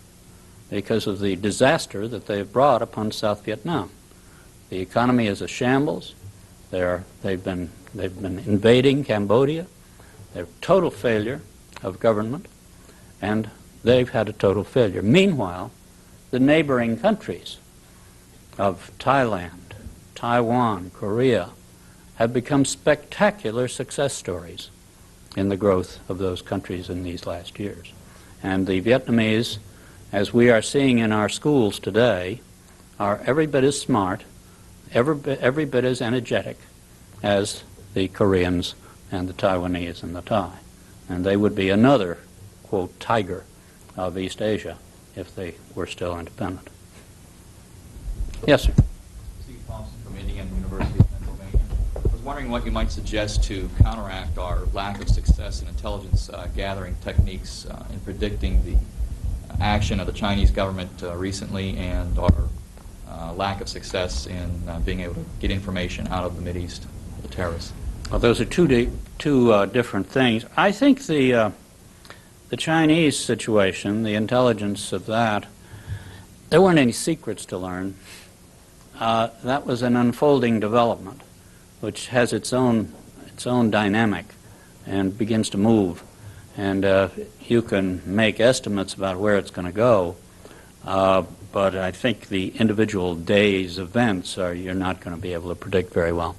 because of the disaster that they've brought upon South Vietnam. The economy is a shambles. They've been invading Cambodia. They're total failure of government, and they've had a total failure. Meanwhile, the neighboring countries of Thailand, Taiwan, Korea have become spectacular success stories in the growth of those countries in these last years. And the Vietnamese, as we are seeing in our schools today, are every bit as smart, every bit as energetic as the Koreans and the Taiwanese and the Thai. And they would be another, quote, tiger of East Asia if they were still independent. Yes, sir. Steve Thompson from Indiana University of Pennsylvania. I was wondering what you might suggest to counteract our lack of success in intelligence gathering techniques in predicting the action of the Chinese government recently and our lack of success in being able to get information out of the Mideast, the terrorists? Well, those are two different things. I think the Chinese situation, the intelligence of that, there weren't any secrets to learn. That was an unfolding development, which has its own dynamic and begins to move. And you can make estimates about where it's going to go, but I think the individual day's events you're not going to be able to predict very well.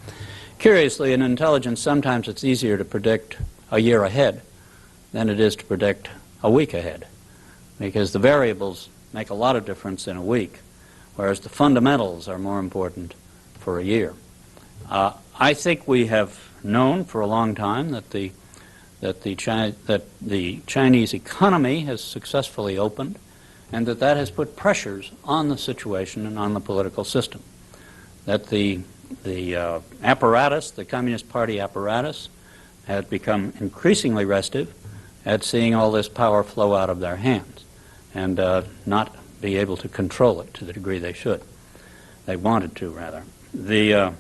Curiously, in intelligence, sometimes it's easier to predict a year ahead than it is to predict a week ahead, because the variables make a lot of difference in a week, whereas the fundamentals are more important for a year. I think we have known for a long time that the Chinese economy has successfully opened, and that has put pressures on the situation and on the political system. That the apparatus, the Communist Party apparatus, has become increasingly restive at seeing all this power flow out of their hands and not be able to control it to the degree they should. They wanted to, rather. The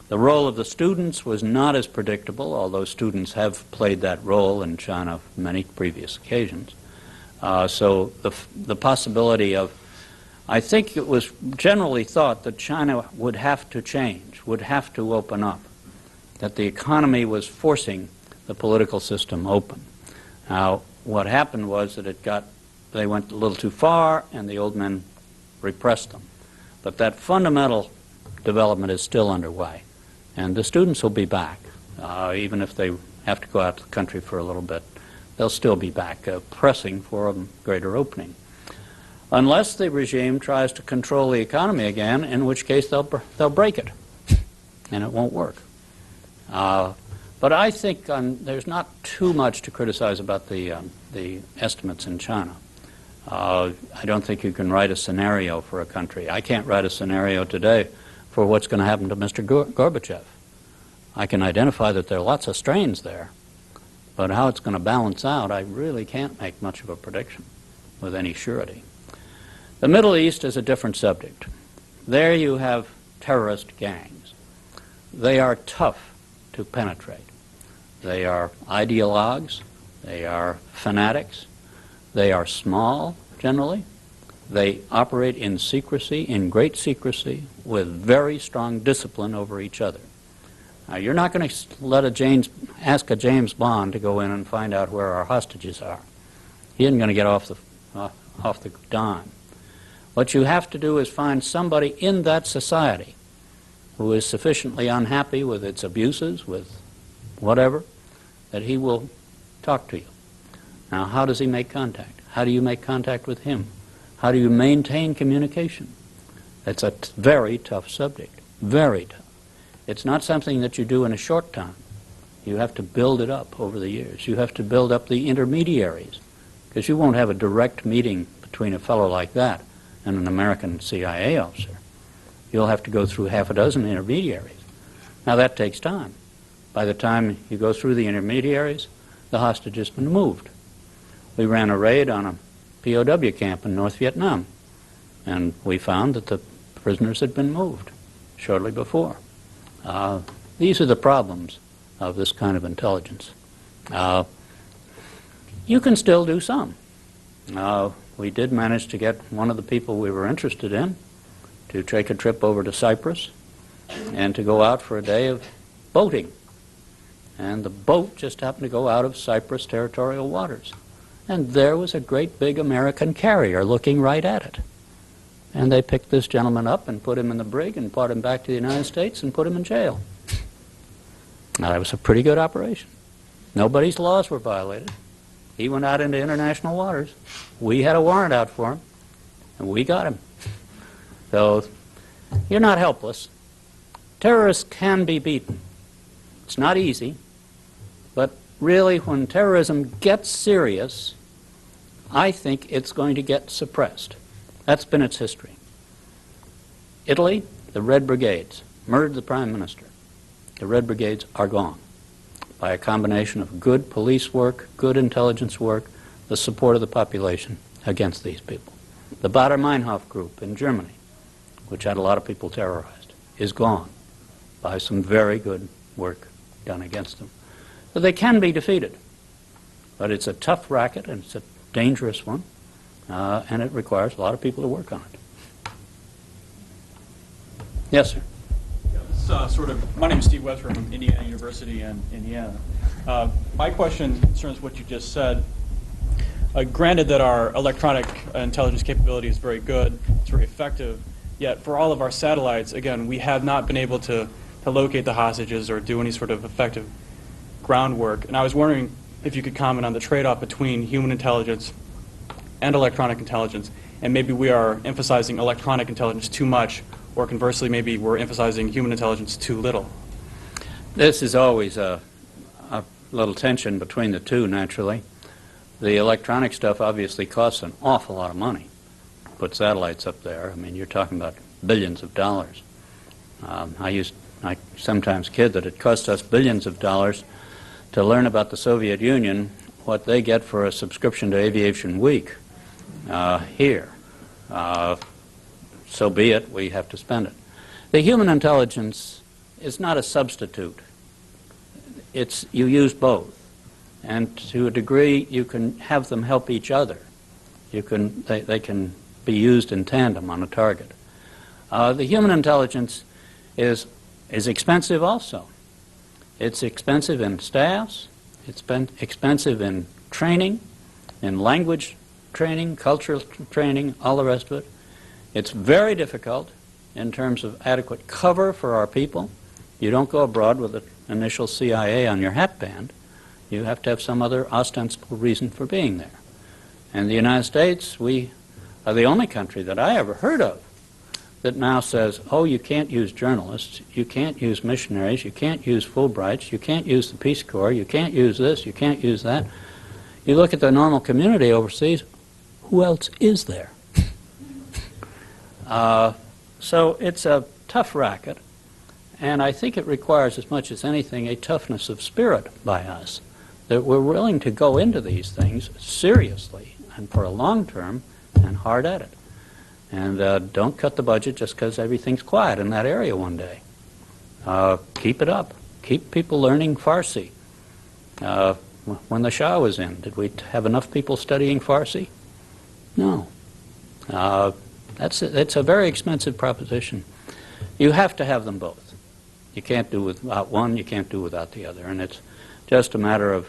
role of the students was not as predictable, although students have played that role in China on many previous occasions. So the possibility of, I think it was generally thought that China would have to change, would have to open up, that the economy was forcing the political system open. Now, what happened was that they went a little too far, and the old men repressed them. But that fundamental development is still underway, and the students will be back, even if they have to go out to the country for a little bit. They'll still be back, pressing for a greater opening. Unless the regime tries to control the economy again, in which case they'll break it, and it won't work. But I think there's not too much to criticize about the estimates in China. I don't think you can write a scenario for a country. I can't write a scenario today for what's going to happen to Mr. Gorbachev. I can identify that there are lots of strains there, but how it's going to balance out, I really can't make much of a prediction with any surety. The Middle East is a different subject. There you have terrorist gangs. They are tough to penetrate. They are ideologues. They are fanatics. They are small, generally. They operate in secrecy, in great secrecy, with very strong discipline over each other. Now, you're not going to let ask a James Bond to go in and find out where our hostages are. He isn't going to get off the dime. What you have to do is find somebody in that society who is sufficiently unhappy with its abuses, with whatever, that he will talk to you. Now, how does he make contact? How do you make contact with him? How do you maintain communication? It's a very tough subject, very tough. It's not something that you do in a short time. You have to build it up over the years. You have to build up the intermediaries, because you won't have a direct meeting between a fellow like that and an American CIA officer. You'll have to go through half a dozen intermediaries. Now, that takes time. By the time you go through the intermediaries, the hostage has been moved. We ran a raid on a POW camp in North Vietnam, and we found that the prisoners had been moved shortly before. These are the problems of this kind of intelligence. You can still do some. We did manage to get one of the people we were interested in to take a trip over to Cyprus and to go out for a day of boating. And the boat just happened to go out of Cyprus territorial waters. And there was a great big American carrier looking right at it. And they picked this gentleman up and put him in the brig and brought him back to the United States and put him in jail. Now, that was a pretty good operation. Nobody's laws were violated. He went out into international waters. We had a warrant out for him, and we got him. So you're not helpless. Terrorists can be beaten. It's not easy, but really, when terrorism gets serious, I think it's going to get suppressed. That's been its history. Italy, the Red Brigades, murdered the Prime Minister. The Red Brigades are gone by a combination of good police work, good intelligence work, the support of the population against these people. The Baader-Meinhof group in Germany which had a lot of people terrorized, is gone by some very good work done against them. So they can be defeated, but it's a tough racket and it's a dangerous one, and it requires a lot of people to work on it. Yes, sir. My name is Steve Webster from Indiana University in Indiana. My question concerns what you just said. Granted that our electronic intelligence capability is very good, it's very effective, yet for all of our satellites, again, we have not been able to locate the hostages or do any sort of effective groundwork. And I was wondering if you could comment on the trade-off between human intelligence and electronic intelligence, and maybe we are emphasizing electronic intelligence too much, or conversely, maybe we're emphasizing human intelligence too little. This is always a little tension between the two, naturally. The electronic stuff obviously costs an awful lot of money to put satellites up there. I mean, you're talking about billions of dollars. I sometimes kid that it cost us billions of dollars to learn about the Soviet Union, what they get for a subscription to Aviation Week here. So be it, we have to spend it. The human intelligence is not a substitute. You use both. And to a degree, you can have them help each other. They can be used in tandem on a target. The human intelligence is expensive also. It's expensive in staffs, it's expensive in training, in language training, cultural training, all the rest of it. It's very difficult in terms of adequate cover for our people. You don't go abroad with the initial CIA on your hatband. You have to have some other ostensible reason for being there. And the United States, we are the only country that I ever heard of that now says, oh, you can't use journalists, you can't use missionaries, you can't use Fulbrights, you can't use the Peace Corps, you can't use this, you can't use that. You look at the normal community overseas, who else is there? So it's a tough racket, and I think it requires, as much as anything, a toughness of spirit by us, that we're willing to go into these things seriously and for a long term and hard at it. And don't cut the budget just because everything's quiet in that area one day. Keep it up. Keep people learning Farsi. When the Shah was in, did we have enough people studying Farsi? No. It's a very expensive proposition. You have to have them both. You can't do without one, you can't do without the other. And it's just a matter of,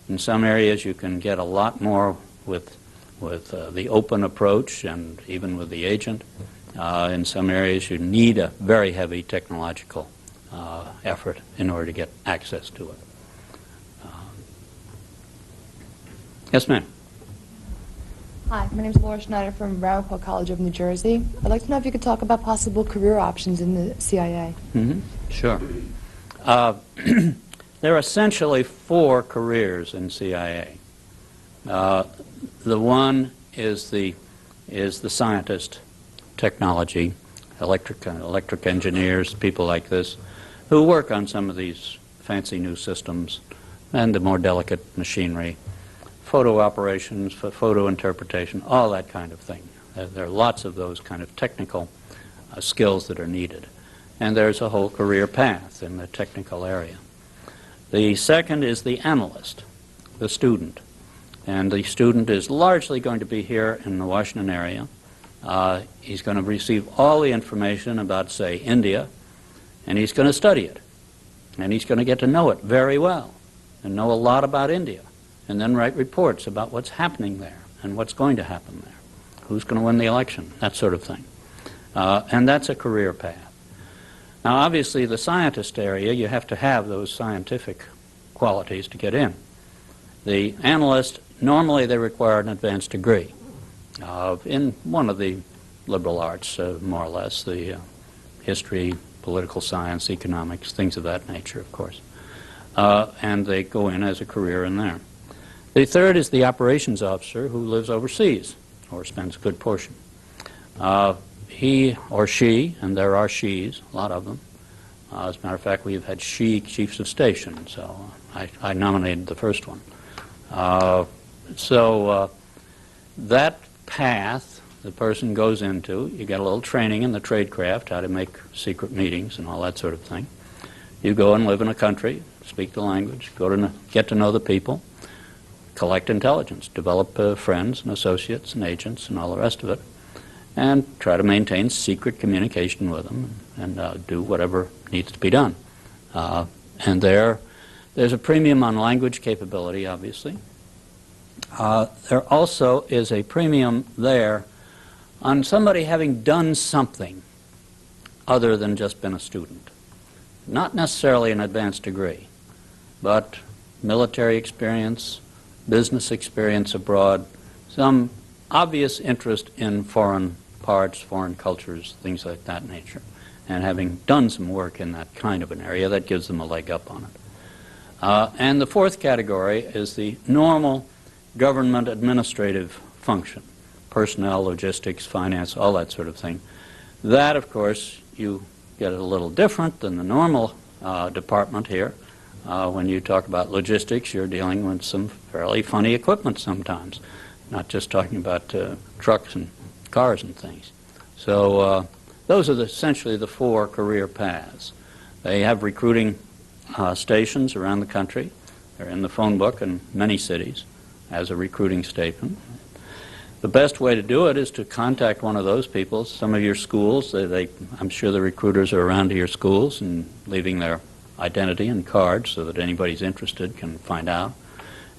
in some areas you can get a lot more with the open approach and even with the agent. In some areas you need a very heavy technological effort in order to get access to it. Yes, ma'am. Hi, my name is Laura Schneider from Ramapo College of New Jersey. I'd like to know if you could talk about possible career options in the CIA. Mm-hmm. Sure. There are essentially 4 careers in CIA. The one is the scientist, technology, electric engineers, people like this, who work on some of these fancy new systems and the more delicate machinery, photo operations, photo interpretation, all that kind of thing. There are lots of those kind of technical skills that are needed. And there's a whole career path in the technical area. The second is the analyst, the student. And the student is largely going to be here in the Washington area. He's going to receive all the information about, say, India, and he's going to study it. And he's going to get to know it very well and know a lot about India, and then write reports about what's happening there and what's going to happen there, who's going to win the election, that sort of thing. And that's a career path. Now, obviously, the scientist area, you have to have those scientific qualities to get in. The analyst, normally they require an advanced degree in one of the liberal arts, more or less, the history, political science, economics, things of that nature, of course. And they go in as a career in there. The third is the operations officer who lives overseas or spends a good portion. He or she, and there are she's, a lot of them. As a matter of fact, we've had she chiefs of station, so I nominated the first one. So that path the person goes into. You get a little training in the tradecraft, how to make secret meetings and all that sort of thing. You go and live in a country, speak the language, get to know the people, collect intelligence, develop friends and associates and agents and all the rest of it, and try to maintain secret communication with them and do whatever needs to be done. And there's a premium on language capability, obviously. There also is a premium there on somebody having done something other than just been a student. Not necessarily an advanced degree, but military experience, business experience abroad, some obvious interest in foreign parts, foreign cultures, things like that nature, and having done some work in that kind of an area, that gives them a leg up on it. And the fourth category is the normal government administrative function, personnel, logistics, finance, all that sort of thing. That, of course, you get a little different than the normal department here. When you talk about logistics, you're dealing with some fairly funny equipment sometimes, not just talking about trucks and cars and things. So those are essentially the four career paths. They have recruiting stations around the country. They're in the phone book in many cities as a recruiting station. The best way to do it is to contact one of those people. Some of your schools, I'm sure the recruiters are around to your schools and leaving their identity and cards so that anybody's interested can find out.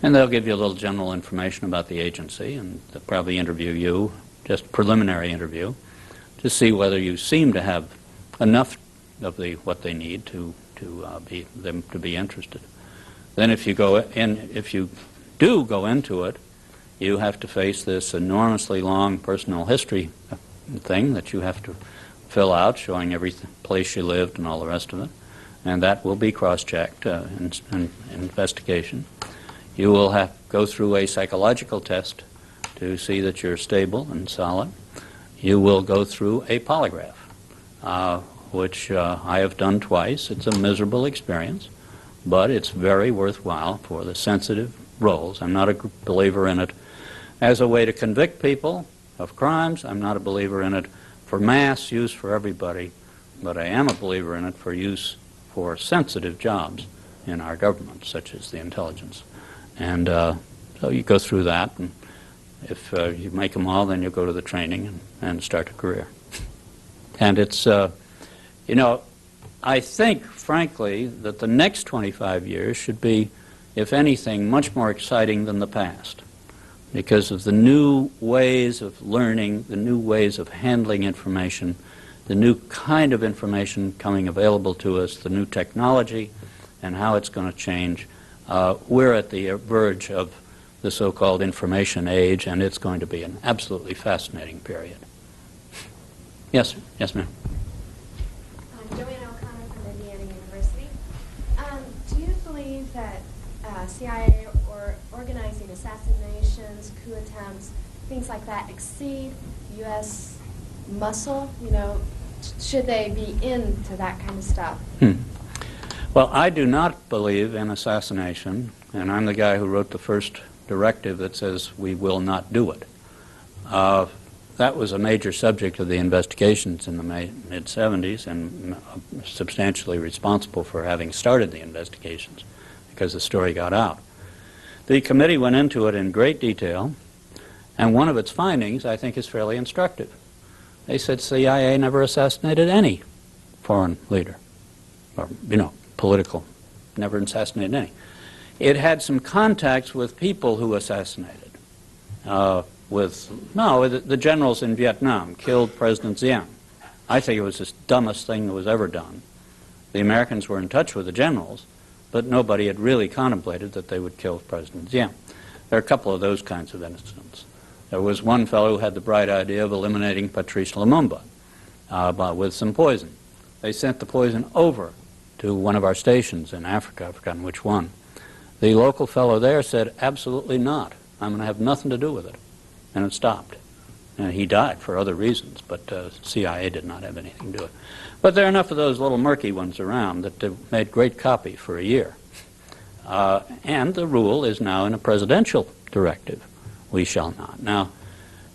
And they'll give you a little general information about the agency, and they'll probably interview you, just preliminary interview, to see whether you seem to have enough of what they need to be interested. Then if you do go into it, you have to face this enormously long personal history thing that you have to fill out, showing every place you lived and all the rest of it. And that will be cross-checked in investigation. You will have to go through a psychological test to see that you're stable and solid. You will go through a polygraph, which I have done twice. It's a miserable experience, but it's very worthwhile for the sensitive roles. I'm not a believer in it as a way to convict people of crimes. I'm not a believer in it for mass use for everybody, but I am a believer in it for use for sensitive jobs in our government, such as the intelligence. And so you go through that, and if you make them all, then you go to the training and start a career. And it's, I think, frankly, that the next 25 years should be, if anything, much more exciting than the past, because of the new ways of learning, the new ways of handling information, the new kind of information coming available to us, the new technology, and how it's going to change. We're at the verge of the so-called information age, and it's going to be an absolutely fascinating period. Yes, yes, ma'am. Joanne O'Connor from Indiana University. Do you believe that CIA or organizing assassinations, coup attempts, things like that exceed U.S. muscle? Should they be into that kind of stuff? Well, I do not believe in assassination, and I'm the guy who wrote the first directive that says we will not do it. That was a major subject of the investigations in the mid-'70s, and substantially responsible for having started the investigations, because the story got out. The committee went into it in great detail, and one of its findings, I think, is fairly instructive. They said CIA never assassinated any foreign leader, or, political, never assassinated any. It had some contacts with people who assassinated. The generals in Vietnam killed President Diem. I think it was the dumbest thing that was ever done. The Americans were in touch with the generals, but nobody had really contemplated that they would kill President Diem. There are a couple of those kinds of incidents. There was one fellow who had the bright idea of eliminating Patrice Lumumba with some poison. They sent the poison over to one of our stations in Africa. I've forgotten which one. The local fellow there said, absolutely not. I'm going to have nothing to do with it. And it stopped. And he died for other reasons, but CIA did not have anything to do with it. But there are enough of those little murky ones around that they've made great copy for a year. And the rule is now in a presidential directive. We shall not. Now,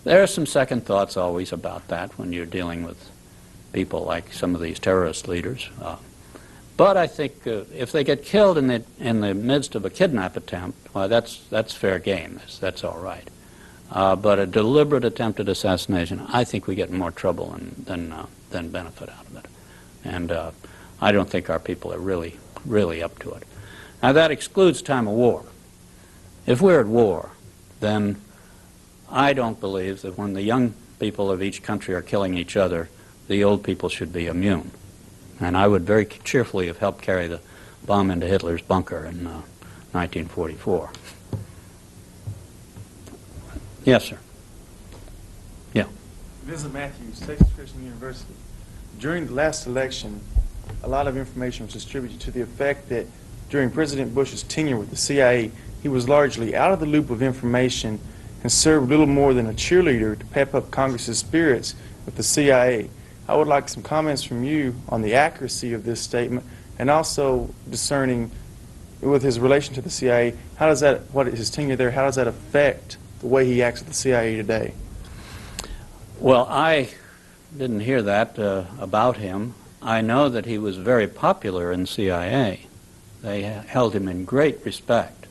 There are some second thoughts always about that when you're dealing with people like some of these terrorist leaders. But I think if they get killed in the midst of a kidnap attempt, well, that's fair game. That's all right. But a deliberate attempted assassination, I think we get more trouble than benefit out of it. And I don't think our people are really up to it. Now, that excludes time of war. If we're at war, then I don't believe that when the young people of each country are killing each other, the old people should be immune. And I would very cheerfully have helped carry the bomb into Hitler's bunker in 1944. Yes, sir. Yeah. Vincent Matthews, Texas Christian University. During the last election, a lot of information was distributed to the effect that during President Bush's tenure with the CIA, he was largely out of the loop of information and served little more than a cheerleader to pep up Congress's spirits with the CIA. I would like some comments from you on the accuracy of this statement, and also discerning with his relation to the CIA, how does that, what his tenure there, how does that affect the way he acts with the CIA today? Well, I didn't hear that about him. I know that he was very popular in CIA. They held him in great respect.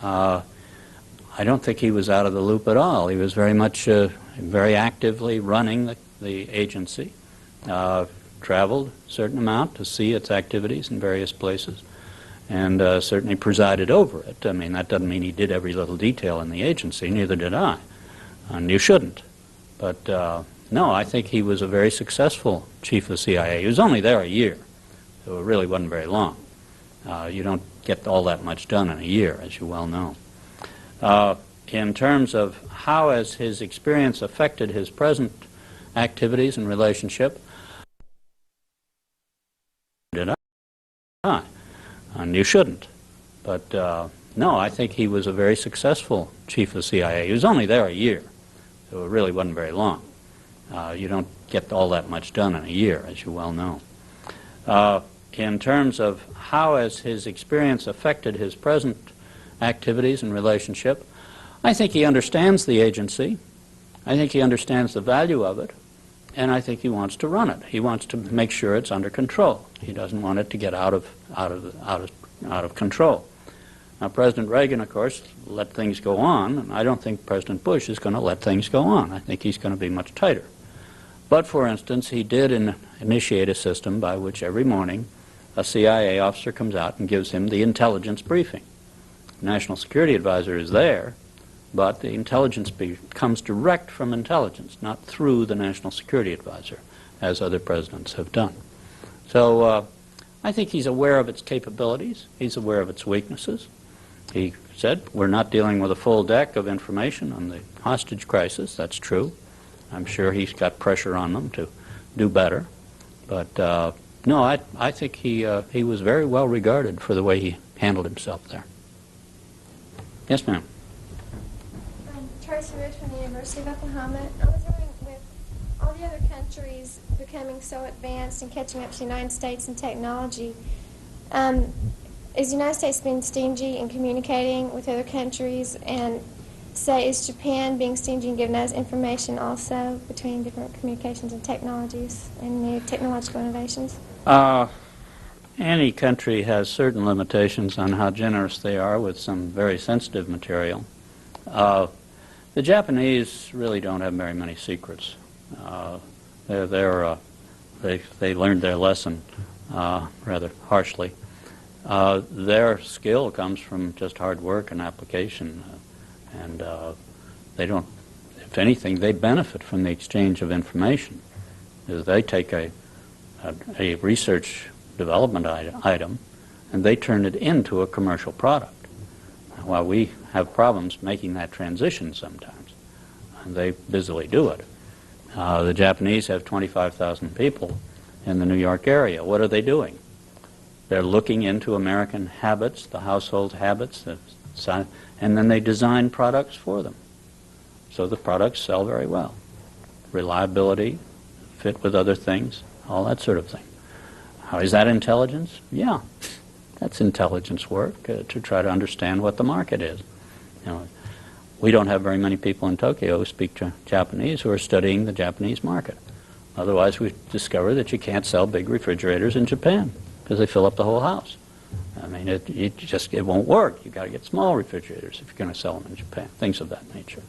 I don't think he was out of the loop at all. He was very much, very actively running the agency, traveled a certain amount to see its activities in various places, and certainly presided over it. I mean, that doesn't mean he did every little detail in the agency, neither did I, and you shouldn't. But no, I think he was a very successful chief of CIA. He was only there a year, so it really wasn't very long. You don't get all that much done in a year, as you well know. In terms of how has his experience affected his present activities and relationship, did I? And you shouldn't. But no, I think he was a very successful chief of CIA. He was only there a year, so it really wasn't very long. You don't get all that much done in a year, as you well know. In terms of how has his experience affected his present activities and relationship, I think he understands the agency. I think he understands the value of it, and I think he wants to run it. He wants to make sure it's under control. He doesn't want it to get out of control. Now, President Reagan, of course, let things go on, and I don't think President Bush is going to let things go on. I think he's going to be much tighter. But, for instance, he did initiate a system by which every morning a CIA officer comes out and gives him the intelligence briefing. The National Security Advisor is there, but the intelligence comes direct from intelligence, not through the National Security Advisor, as other presidents have done. So I think he's aware of its capabilities. He's aware of its weaknesses. He said, we're not dealing with a full deck of information on the hostage crisis. That's true. I'm sure he's got pressure on them to do better. But no, I think he was very well regarded for the way he handled himself there. Yes, ma'am. Tracy Rich from the University of Oklahoma. I was wondering, with all the other countries becoming so advanced and catching up to the United States in technology, is the United States being stingy in communicating with other countries? And say, is Japan being stingy in giving us information also between different communications and technologies and new technological innovations? Any country has certain limitations on how generous they are with some very sensitive material. The Japanese really don't have very many secrets. They learned their lesson rather harshly. Their skill comes from just hard work and application, and they don't. If anything, they benefit from the exchange of information. They take a research development item, and they turn it into a commercial product. While we have problems making that transition sometimes, and they busily do it. The Japanese have 25,000 people in the New York area. What are they doing? They're looking into American habits, the household habits, and then they design products for them. So the products sell very well. Reliability, fit with other things, all that sort of thing. How is that intelligence? Yeah. That's intelligence work, to try to understand what the market is. You know, We don't have very many people in Tokyo who speak Japanese who are studying the Japanese market. Otherwise, we discover that you can't sell big refrigerators in Japan because they fill up the whole house. I mean, it won't work. You've got to get small refrigerators if you're going to sell them in Japan, things of that nature.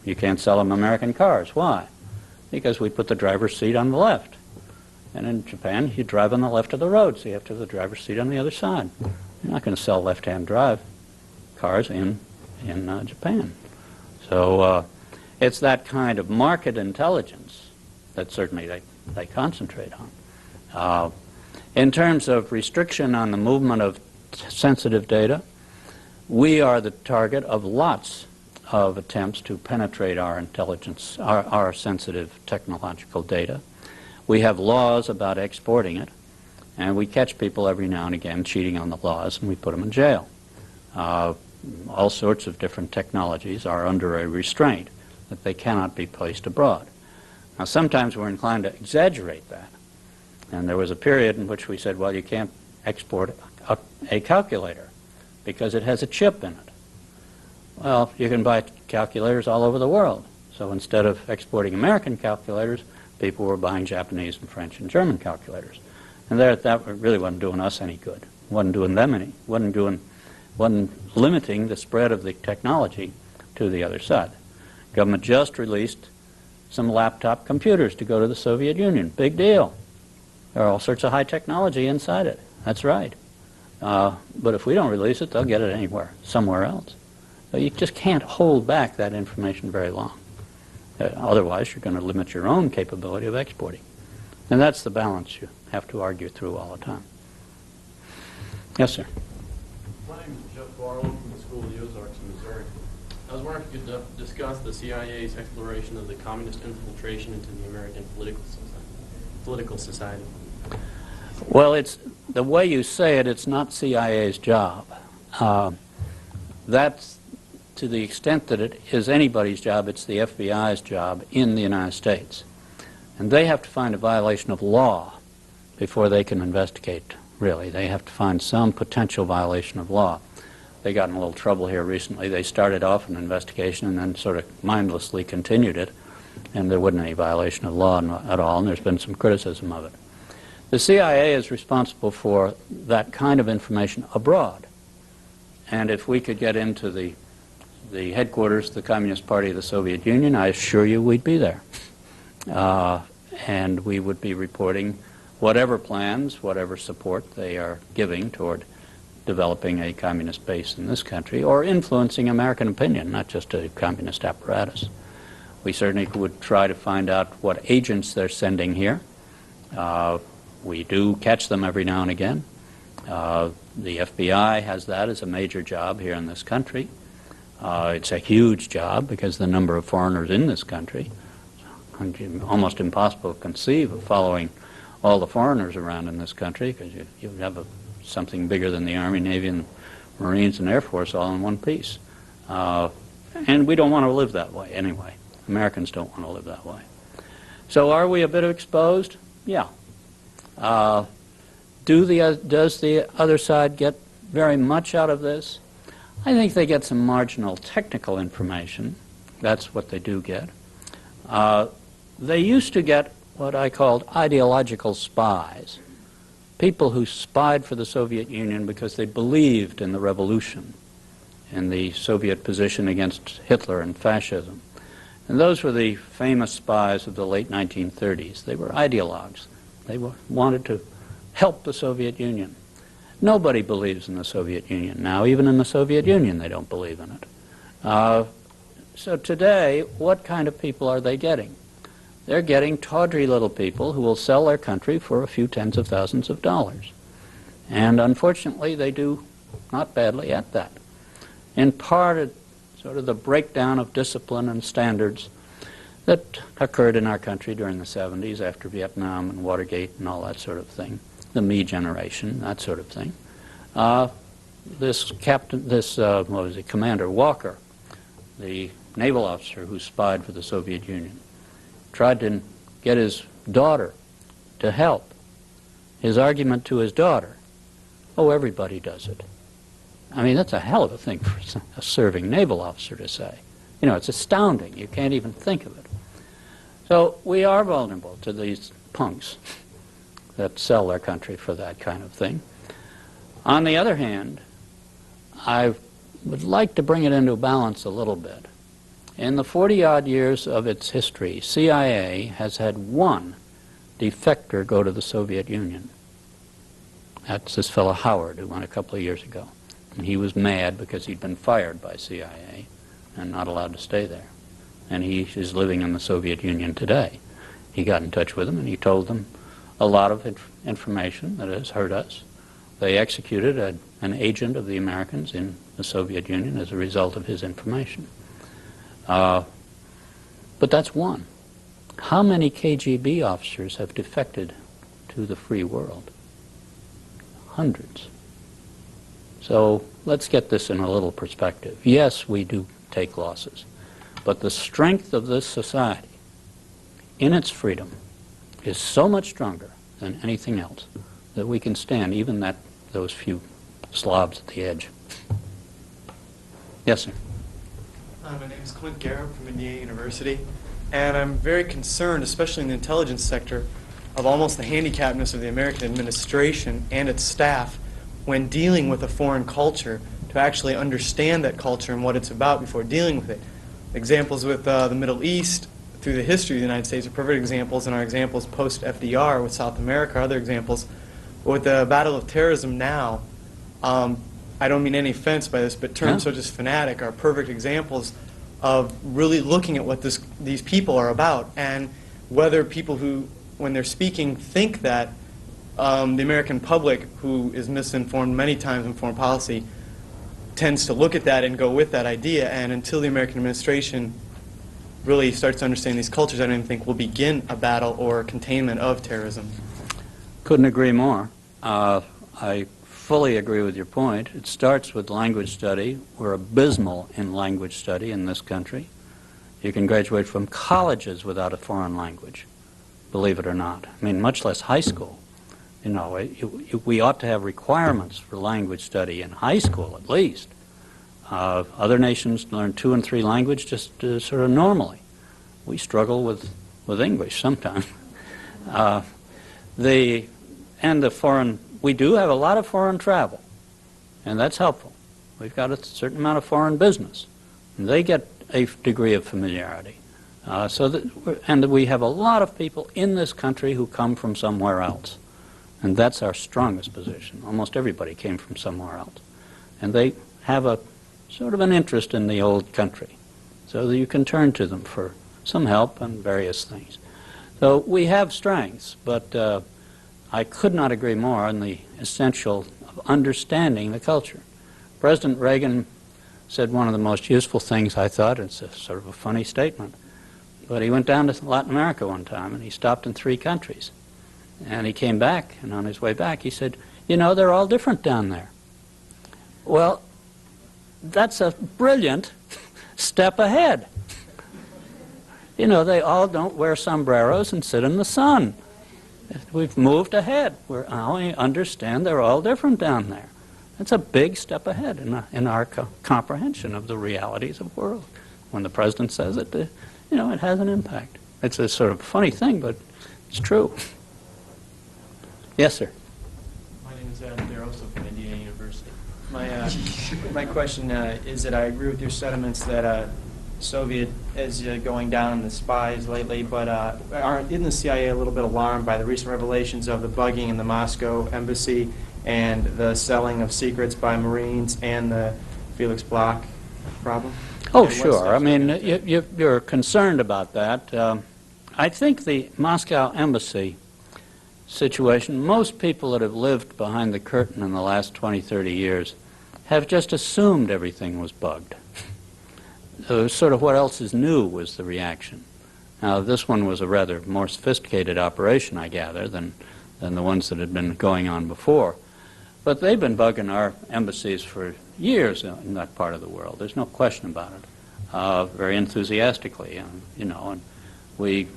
You can't sell them American cars. Why? Because we put the driver's seat on the left. And in Japan, you drive on the left of the road, so you have to have the driver's seat on the other side. You're not going to sell left-hand drive cars in Japan. So it's that kind of market intelligence that certainly they concentrate on. In terms of restriction on the movement of sensitive data, we are the target of lots of attempts to penetrate our intelligence, our sensitive technological data. We have laws about exporting it, and we catch people every now and again cheating on the laws, and we put them in jail. All sorts of different technologies are under a restraint that they cannot be placed abroad. Now, sometimes we're inclined to exaggerate that. And there was a period in which we said, well, you can't export a calculator because it has a chip in it. Well, you can buy calculators all over the world. So instead of exporting American calculators, people were buying Japanese and French and German calculators. And that really wasn't doing us any good. Wasn't doing them any. Wasn't limiting the spread of the technology to the other side. Government just released some laptop computers to go to the Soviet Union. Big deal. There are all sorts of high technology inside it. That's right. But if we don't release it, they'll get it anywhere, somewhere else. So you just can't hold back that information very long. Otherwise, you're going to limit your own capability of exporting. And that's the balance you have to argue through all the time. Yes, sir. My name is Jeff Barlow from the School of the Ozarks in Missouri. I was wondering if you could discuss the CIA's exploration of the communist infiltration into the American political society. Well, it's the way you say it, it's not CIA's job. That's to the extent that it is anybody's job, it's the FBI's job in the United States. And they have to find a violation of law before they can investigate, really. They have to find some potential violation of law. They got in a little trouble here recently. They started off an investigation and then sort of mindlessly continued it, and there wasn't any violation of law at all, and there's been some criticism of it. The CIA is responsible for that kind of information abroad. And if we could get into the headquarters of the Communist Party of the Soviet Union, I assure you we'd be there. And we would be reporting whatever plans, whatever support they are giving toward developing a communist base in this country, or influencing American opinion, not just a communist apparatus. We certainly would try to find out what agents they're sending here. We do catch them every now and again. The FBI has that as a major job here in this country. It's a huge job because the number of foreigners in this country, almost impossible to conceive of following all the foreigners around in this country, because you have something bigger than the Army, Navy, and Marines and Air Force all in one piece. And we don't want to live that way anyway. Americans don't want to live that way. So are we a bit exposed? Yeah. Does the other side get very much out of this? I think they get some marginal technical information. That's what they do get. They used to get what I called ideological spies, people who spied for the Soviet Union because they believed in the revolution, in the Soviet position against Hitler and fascism. And those were the famous spies of the late 1930s. They were ideologues. They wanted to help the Soviet Union. Nobody believes in the Soviet Union now. Even in the Soviet Union, they don't believe in it. So today, what kind of people are they getting? They're getting tawdry little people who will sell their country for a few tens of thousands of dollars. And unfortunately, they do not badly at that. In part, it's sort of the breakdown of discipline and standards that occurred in our country during the 70s after Vietnam and Watergate and all that sort of thing. The me generation, that sort of thing. Commander Walker, the naval officer who spied for the Soviet Union, tried to get his daughter to help. His argument to his daughter, oh, everybody does it. I mean, that's a hell of a thing for a serving naval officer to say. You know, it's astounding. You can't even think of it. So we are vulnerable to these punks that sell their country for that kind of thing. On the other hand, I would like to bring it into balance a little bit. In the 40-odd years of its history, CIA has had one defector go to the Soviet Union. That's this fellow Howard, who went a couple of years ago. And he was mad because he'd been fired by CIA and not allowed to stay there. And he is living in the Soviet Union today. He got in touch with them and he told them a lot of information that has hurt us. They executed an agent of the Americans in the Soviet Union as a result of his information. But that's one. How many KGB officers have defected to the free world? Hundreds. So let's get this in a little perspective. Yes, we do take losses, but the strength of this society in its freedom is so much stronger than anything else that we can stand even those few slobs at the edge. Yes, sir. My name is Clint Garrett from Indiana University, and I'm very concerned, especially in the intelligence sector, of almost the handicapness of the American administration and its staff when dealing with a foreign culture to actually understand that culture and what it's about before dealing with it. Examples with the Middle East through the history of the United States are perfect examples, and our examples post-FDR with South America are other examples. But with the battle of terrorism now, I don't mean any offense by this, but terms such as fanatic are perfect examples of really looking at what these people are about, and whether people who, when they're speaking, think that the American public, who is misinformed many times in foreign policy, tends to look at that and go with that idea. And until the American administration really starts to understand these cultures, I don't even think we'll begin a battle or containment of terrorism. Couldn't agree more. I fully agree with your point. It starts with language study. We're abysmal in language study in this country. You can graduate from colleges without a foreign language, believe it or not. I mean, much less high school. You know, we ought to have requirements for language study in high school at least. Other nations learn 2 and 3 languages just sort of normally. We struggle with English sometimes. We do have a lot of foreign travel, and that's helpful. We've got a certain amount of foreign business, and they get a degree of familiarity. And we have a lot of people in this country who come from somewhere else, and that's our strongest position. Almost everybody came from somewhere else, and they have a sort of an interest in the old country, so that you can turn to them for some help on various things. So we have strengths, but I could not agree more on the essential of understanding the culture. President Reagan said one of the most useful things, I thought. It's a sort of a funny statement, but he went down to Latin America one time and he stopped in 3 countries. And he came back, and on his way back he said, you know, they're all different down there. Well, that's a brilliant step ahead. You know, they all don't wear sombreros and sit in the sun. We've moved ahead. We understand they're all different down there. That's a big step ahead in our comprehension of the realities of the world. When the president says it, you know, it has an impact. It's a sort of funny thing, but it's true. Yes, sir. My name is Adam DeRosa from Indiana University. My question is that I agree with your sentiments that Soviet is going down in the spies lately, but isn't the CIA a little bit alarmed by the recent revelations of the bugging in the Moscow embassy and the selling of secrets by Marines and the Felix Bloch problem? Oh, sure. I mean, you're concerned about that. I think the Moscow embassy situation, most people that have lived behind the curtain in the last 20, 30 years have just assumed everything was bugged. Sort of what else is new was the reaction. Now, this one was a rather more sophisticated operation, I gather, than the ones that had been going on before. But they've been bugging our embassies for years in that part of the world. There's no question about it. Very enthusiastically, you know, and we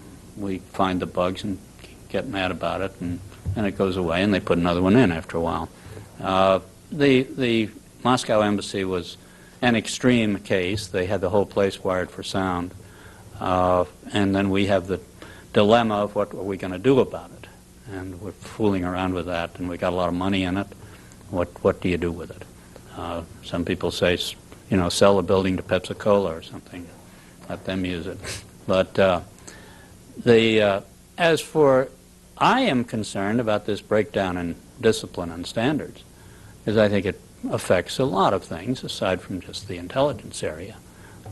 find the bugs and get mad about it, and it goes away, and they put another one in after a while. The Moscow embassy was an extreme case. They had the whole place wired for sound. And then we have the dilemma of what are we going to do about it. And we're fooling around with that, and we got a lot of money in it. What do you do with it? Some people say, you know, sell the building to Pepsi-Cola or something. Let them use it. But as for, I am concerned about this breakdown in discipline and standards, because I think it affects a lot of things aside from just the intelligence area.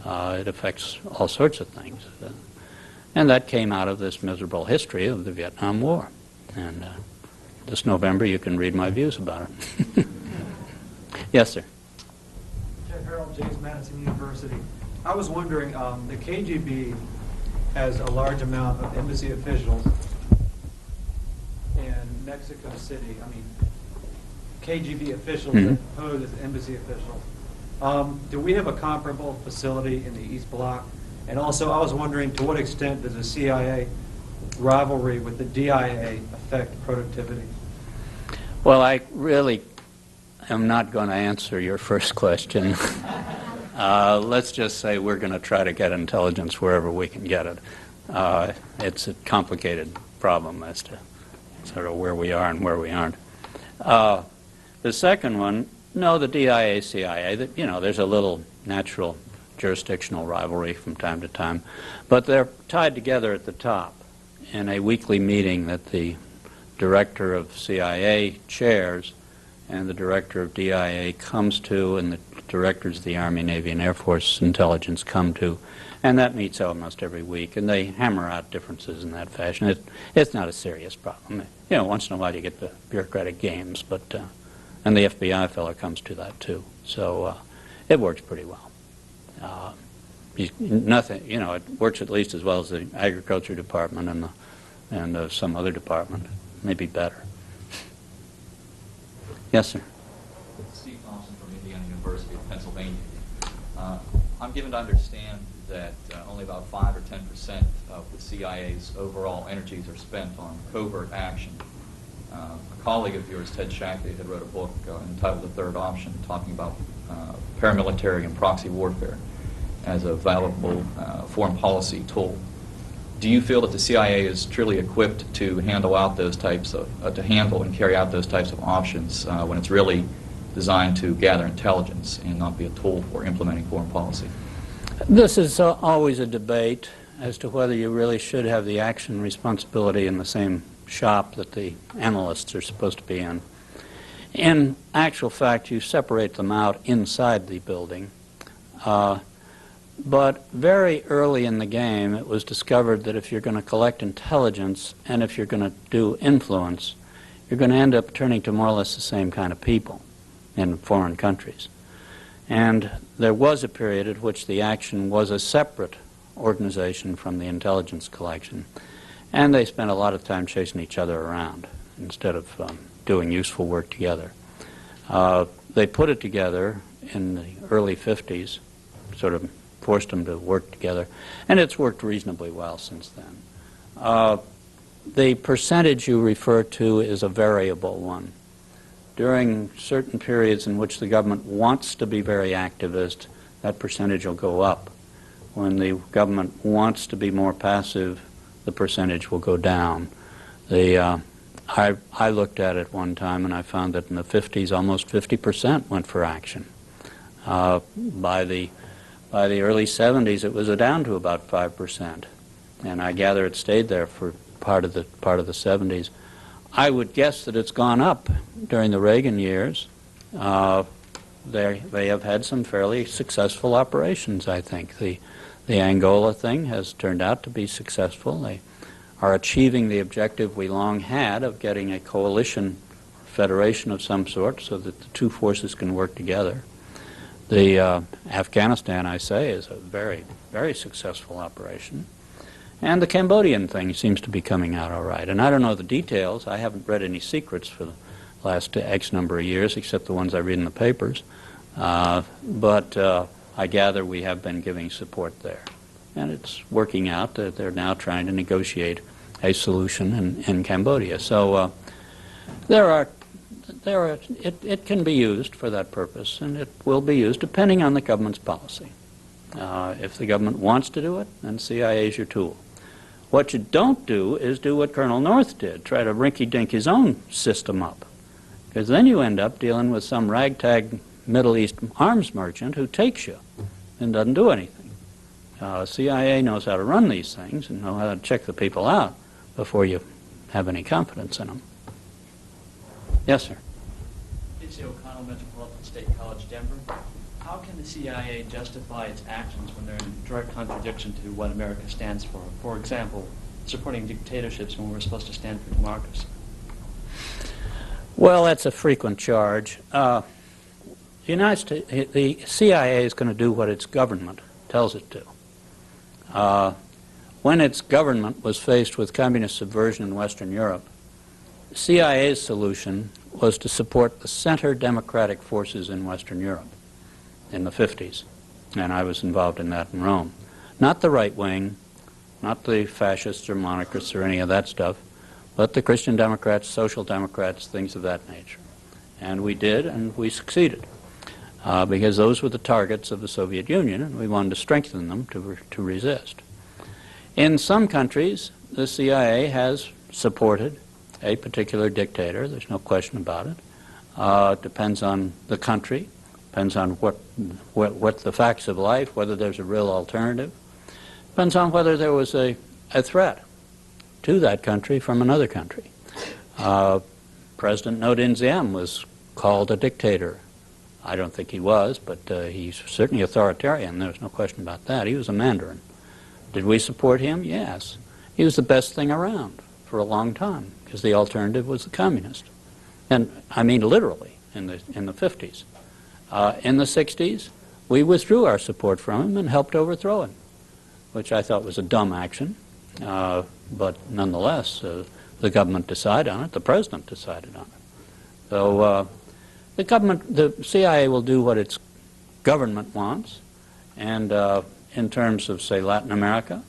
It affects all sorts of things. And that came out of this miserable history of the Vietnam War. And this November you can read my views about it. Yes, sir. Jeff Harold, James Madison University. I was wondering, the KGB has a large amount of embassy officials in Mexico City. I mean, KGB officials that pose as embassy officials. Do we have a comparable facility in the East Bloc? And also, I was wondering, to what extent does the CIA rivalry with the DIA affect productivity? Well, I really am not going to answer your first question. Let's just say we're going to try to get intelligence wherever we can get it. It's a complicated problem as to sort of where we are and where we aren't. The second one, no, the DIA, CIA, you know, there's a little natural jurisdictional rivalry from time to time, but they're tied together at the top in a weekly meeting that the director of CIA chairs and the director of DIA comes to, and the directors of the Army, Navy, and Air Force intelligence come to, and that meets almost every week, and they hammer out differences in that fashion. It's not a serious problem. You know, once in a while you get the bureaucratic games, but and the FBI fellow comes to that too. So it works pretty well. Nothing, you know, it works at least as well as the Agriculture Department and some other department, maybe better. Yes, sir. Steve Thompson from Indiana University of Pennsylvania. I'm given to understand that only about 5 or 10% of the CIA's overall energies are spent on covert action. A colleague of yours, Ted Shackley, had wrote a book entitled The Third Option, talking about paramilitary and proxy warfare as a valuable foreign policy tool. Do you feel that the CIA is truly equipped to handle out those types of, to handle and carry out those types of options when it's really designed to gather intelligence and not be a tool for implementing foreign policy? This is always a debate as to whether you really should have the action responsibility in the same shop that the analysts are supposed to be in. In actual fact, you separate them out inside the building. But very early in the game, it was discovered that if you're going to collect intelligence and if you're going to do influence, you're going to end up turning to more or less the same kind of people in foreign countries. And there was a period at which the action was a separate organization from the intelligence collection. And they spent a lot of time chasing each other around instead of doing useful work together. They put it together in the early 50s, sort of forced them to work together, and it's worked reasonably well since then. The percentage you refer to is a variable one. During certain periods in which the government wants to be very activist, that percentage will go up. When the government wants to be more passive, the percentage will go down. I looked at it one time and I found that in the 50s almost 50% went for action. By the early 70s, it was down to about 5%, and I gather it stayed there for part of the 70s. I would guess that it's gone up during the Reagan years. They have had some fairly successful operations, I think. The Angola thing has turned out to be successful. They are achieving the objective we long had of getting a coalition, federation of some sort, so that the two forces can work together. The Afghanistan, I say, is a very, very successful operation. And the Cambodian thing seems to be coming out all right. And I don't know the details. I haven't read any secrets for the last X number of years, except the ones I read in the papers. But I gather we have been giving support there. And it's working out. They're now trying to negotiate a solution in Cambodia. So there are it can be used for that purpose, and it will be used depending on the government's policy. If the government wants to do it, then CIA is your tool. What you don't do is do what Colonel North did, try to rinky-dink his own system up. Because then you end up dealing with some ragtag Middle East arms merchant who takes you and doesn't do anything. CIA knows how to run these things and know how to check the people out before you have any confidence in them. Yes, sir. It's O'Connell, Metropolitan State College, Denver. How can the CIA justify its actions when they're in direct contradiction to what America stands for? For example, supporting dictatorships when we're supposed to stand for democracy. Well, that's a frequent charge. The CIA is going to do what its government tells it to. When its government was faced with communist subversion in Western Europe, the CIA's solution was to support the center democratic forces in Western Europe in the 50s, and I was involved in that in Rome. Not the right wing, not the fascists or monarchists or any of that stuff, but the Christian Democrats, Social Democrats, things of that nature. And we did, and we succeeded, because those were the targets of the Soviet Union, and we wanted to strengthen them to resist. In some countries, the CIA has supported a particular dictator. There's no question about it. Depends on the country, depends on what the facts of life, whether there's a real alternative. Depends on whether there was a threat to that country from another country. President No Dinh Diem was called a dictator. I don't think he was, but he's certainly authoritarian. There's no question about that. He was a Mandarin. Did we support him? Yes. He was the best thing around for a long time, because the alternative was the communist. And I mean literally in the 50s. In the 60s, we withdrew our support from him and helped overthrow him, which I thought was a dumb action. But nonetheless, the government decided on it. The president decided on it. So the CIA will do what its government wants. And in terms of, say, Latin America,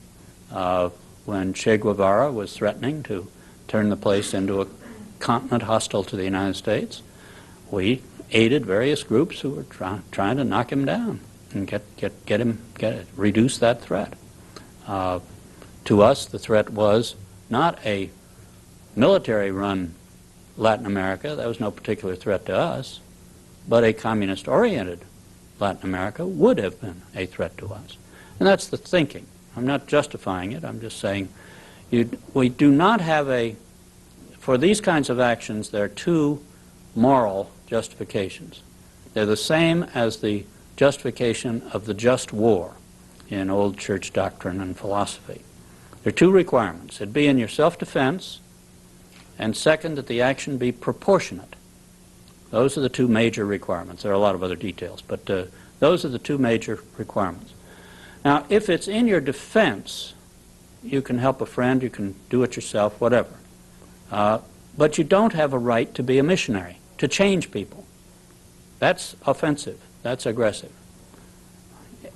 when Che Guevara was threatening to turn the place into a continent hostile to the United States, we aided various groups who were trying to knock him down and reduce that threat. To us, the threat was not a military-run Latin America. That was no particular threat to us. But a communist-oriented Latin America would have been a threat to us. And that's the thinking. I'm not justifying it. I'm just saying we do not have for these kinds of actions, there are two moral justifications. They're the same as the justification of the just war in old church doctrine and philosophy. There are two requirements. It be in your self-defense, and second, that the action be proportionate. Those are the two major requirements. There are a lot of other details, but those are the two major requirements. Now, if it's in your defense, you can help a friend, you can do it yourself, whatever. But you don't have a right to be a missionary, to change people. That's offensive. That's aggressive.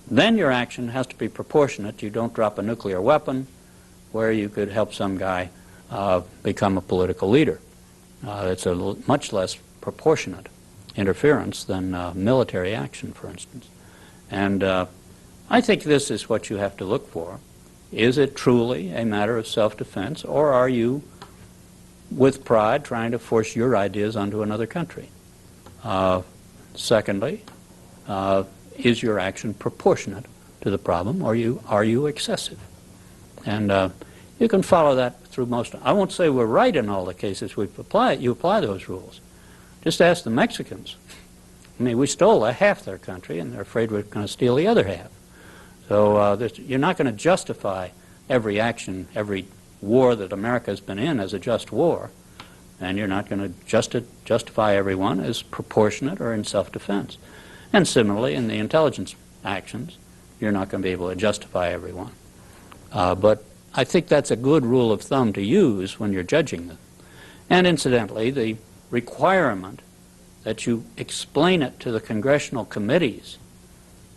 Then your action has to be proportionate. You don't drop a nuclear weapon where you could help some guy become a political leader. It's a much less proportionate interference than military action, for instance. And I think this is what you have to look for. Is it truly a matter of self-defense, or are you, with pride, trying to force your ideas onto another country? Secondly, is your action proportionate to the problem, or are you excessive? And you can follow that through most. I won't say we're right in all the cases we apply. You apply those rules. Just ask the Mexicans. I mean, we stole half their country, and they're afraid we're going to steal the other half. So you're not going to justify every action, every war that America has been in as a just war, and you're not going to justify everyone as proportionate or in self-defense. And similarly, in the intelligence actions, you're not going to be able to justify everyone. But I think that's a good rule of thumb to use when you're judging them. And incidentally, the requirement that you explain it to the congressional committees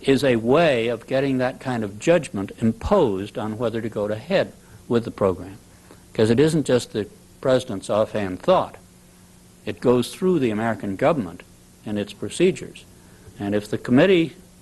is a way of getting that kind of judgment imposed on whether to go ahead with the program. Because it isn't just the president's offhand thought. It goes through the American government and its procedures. And if the committee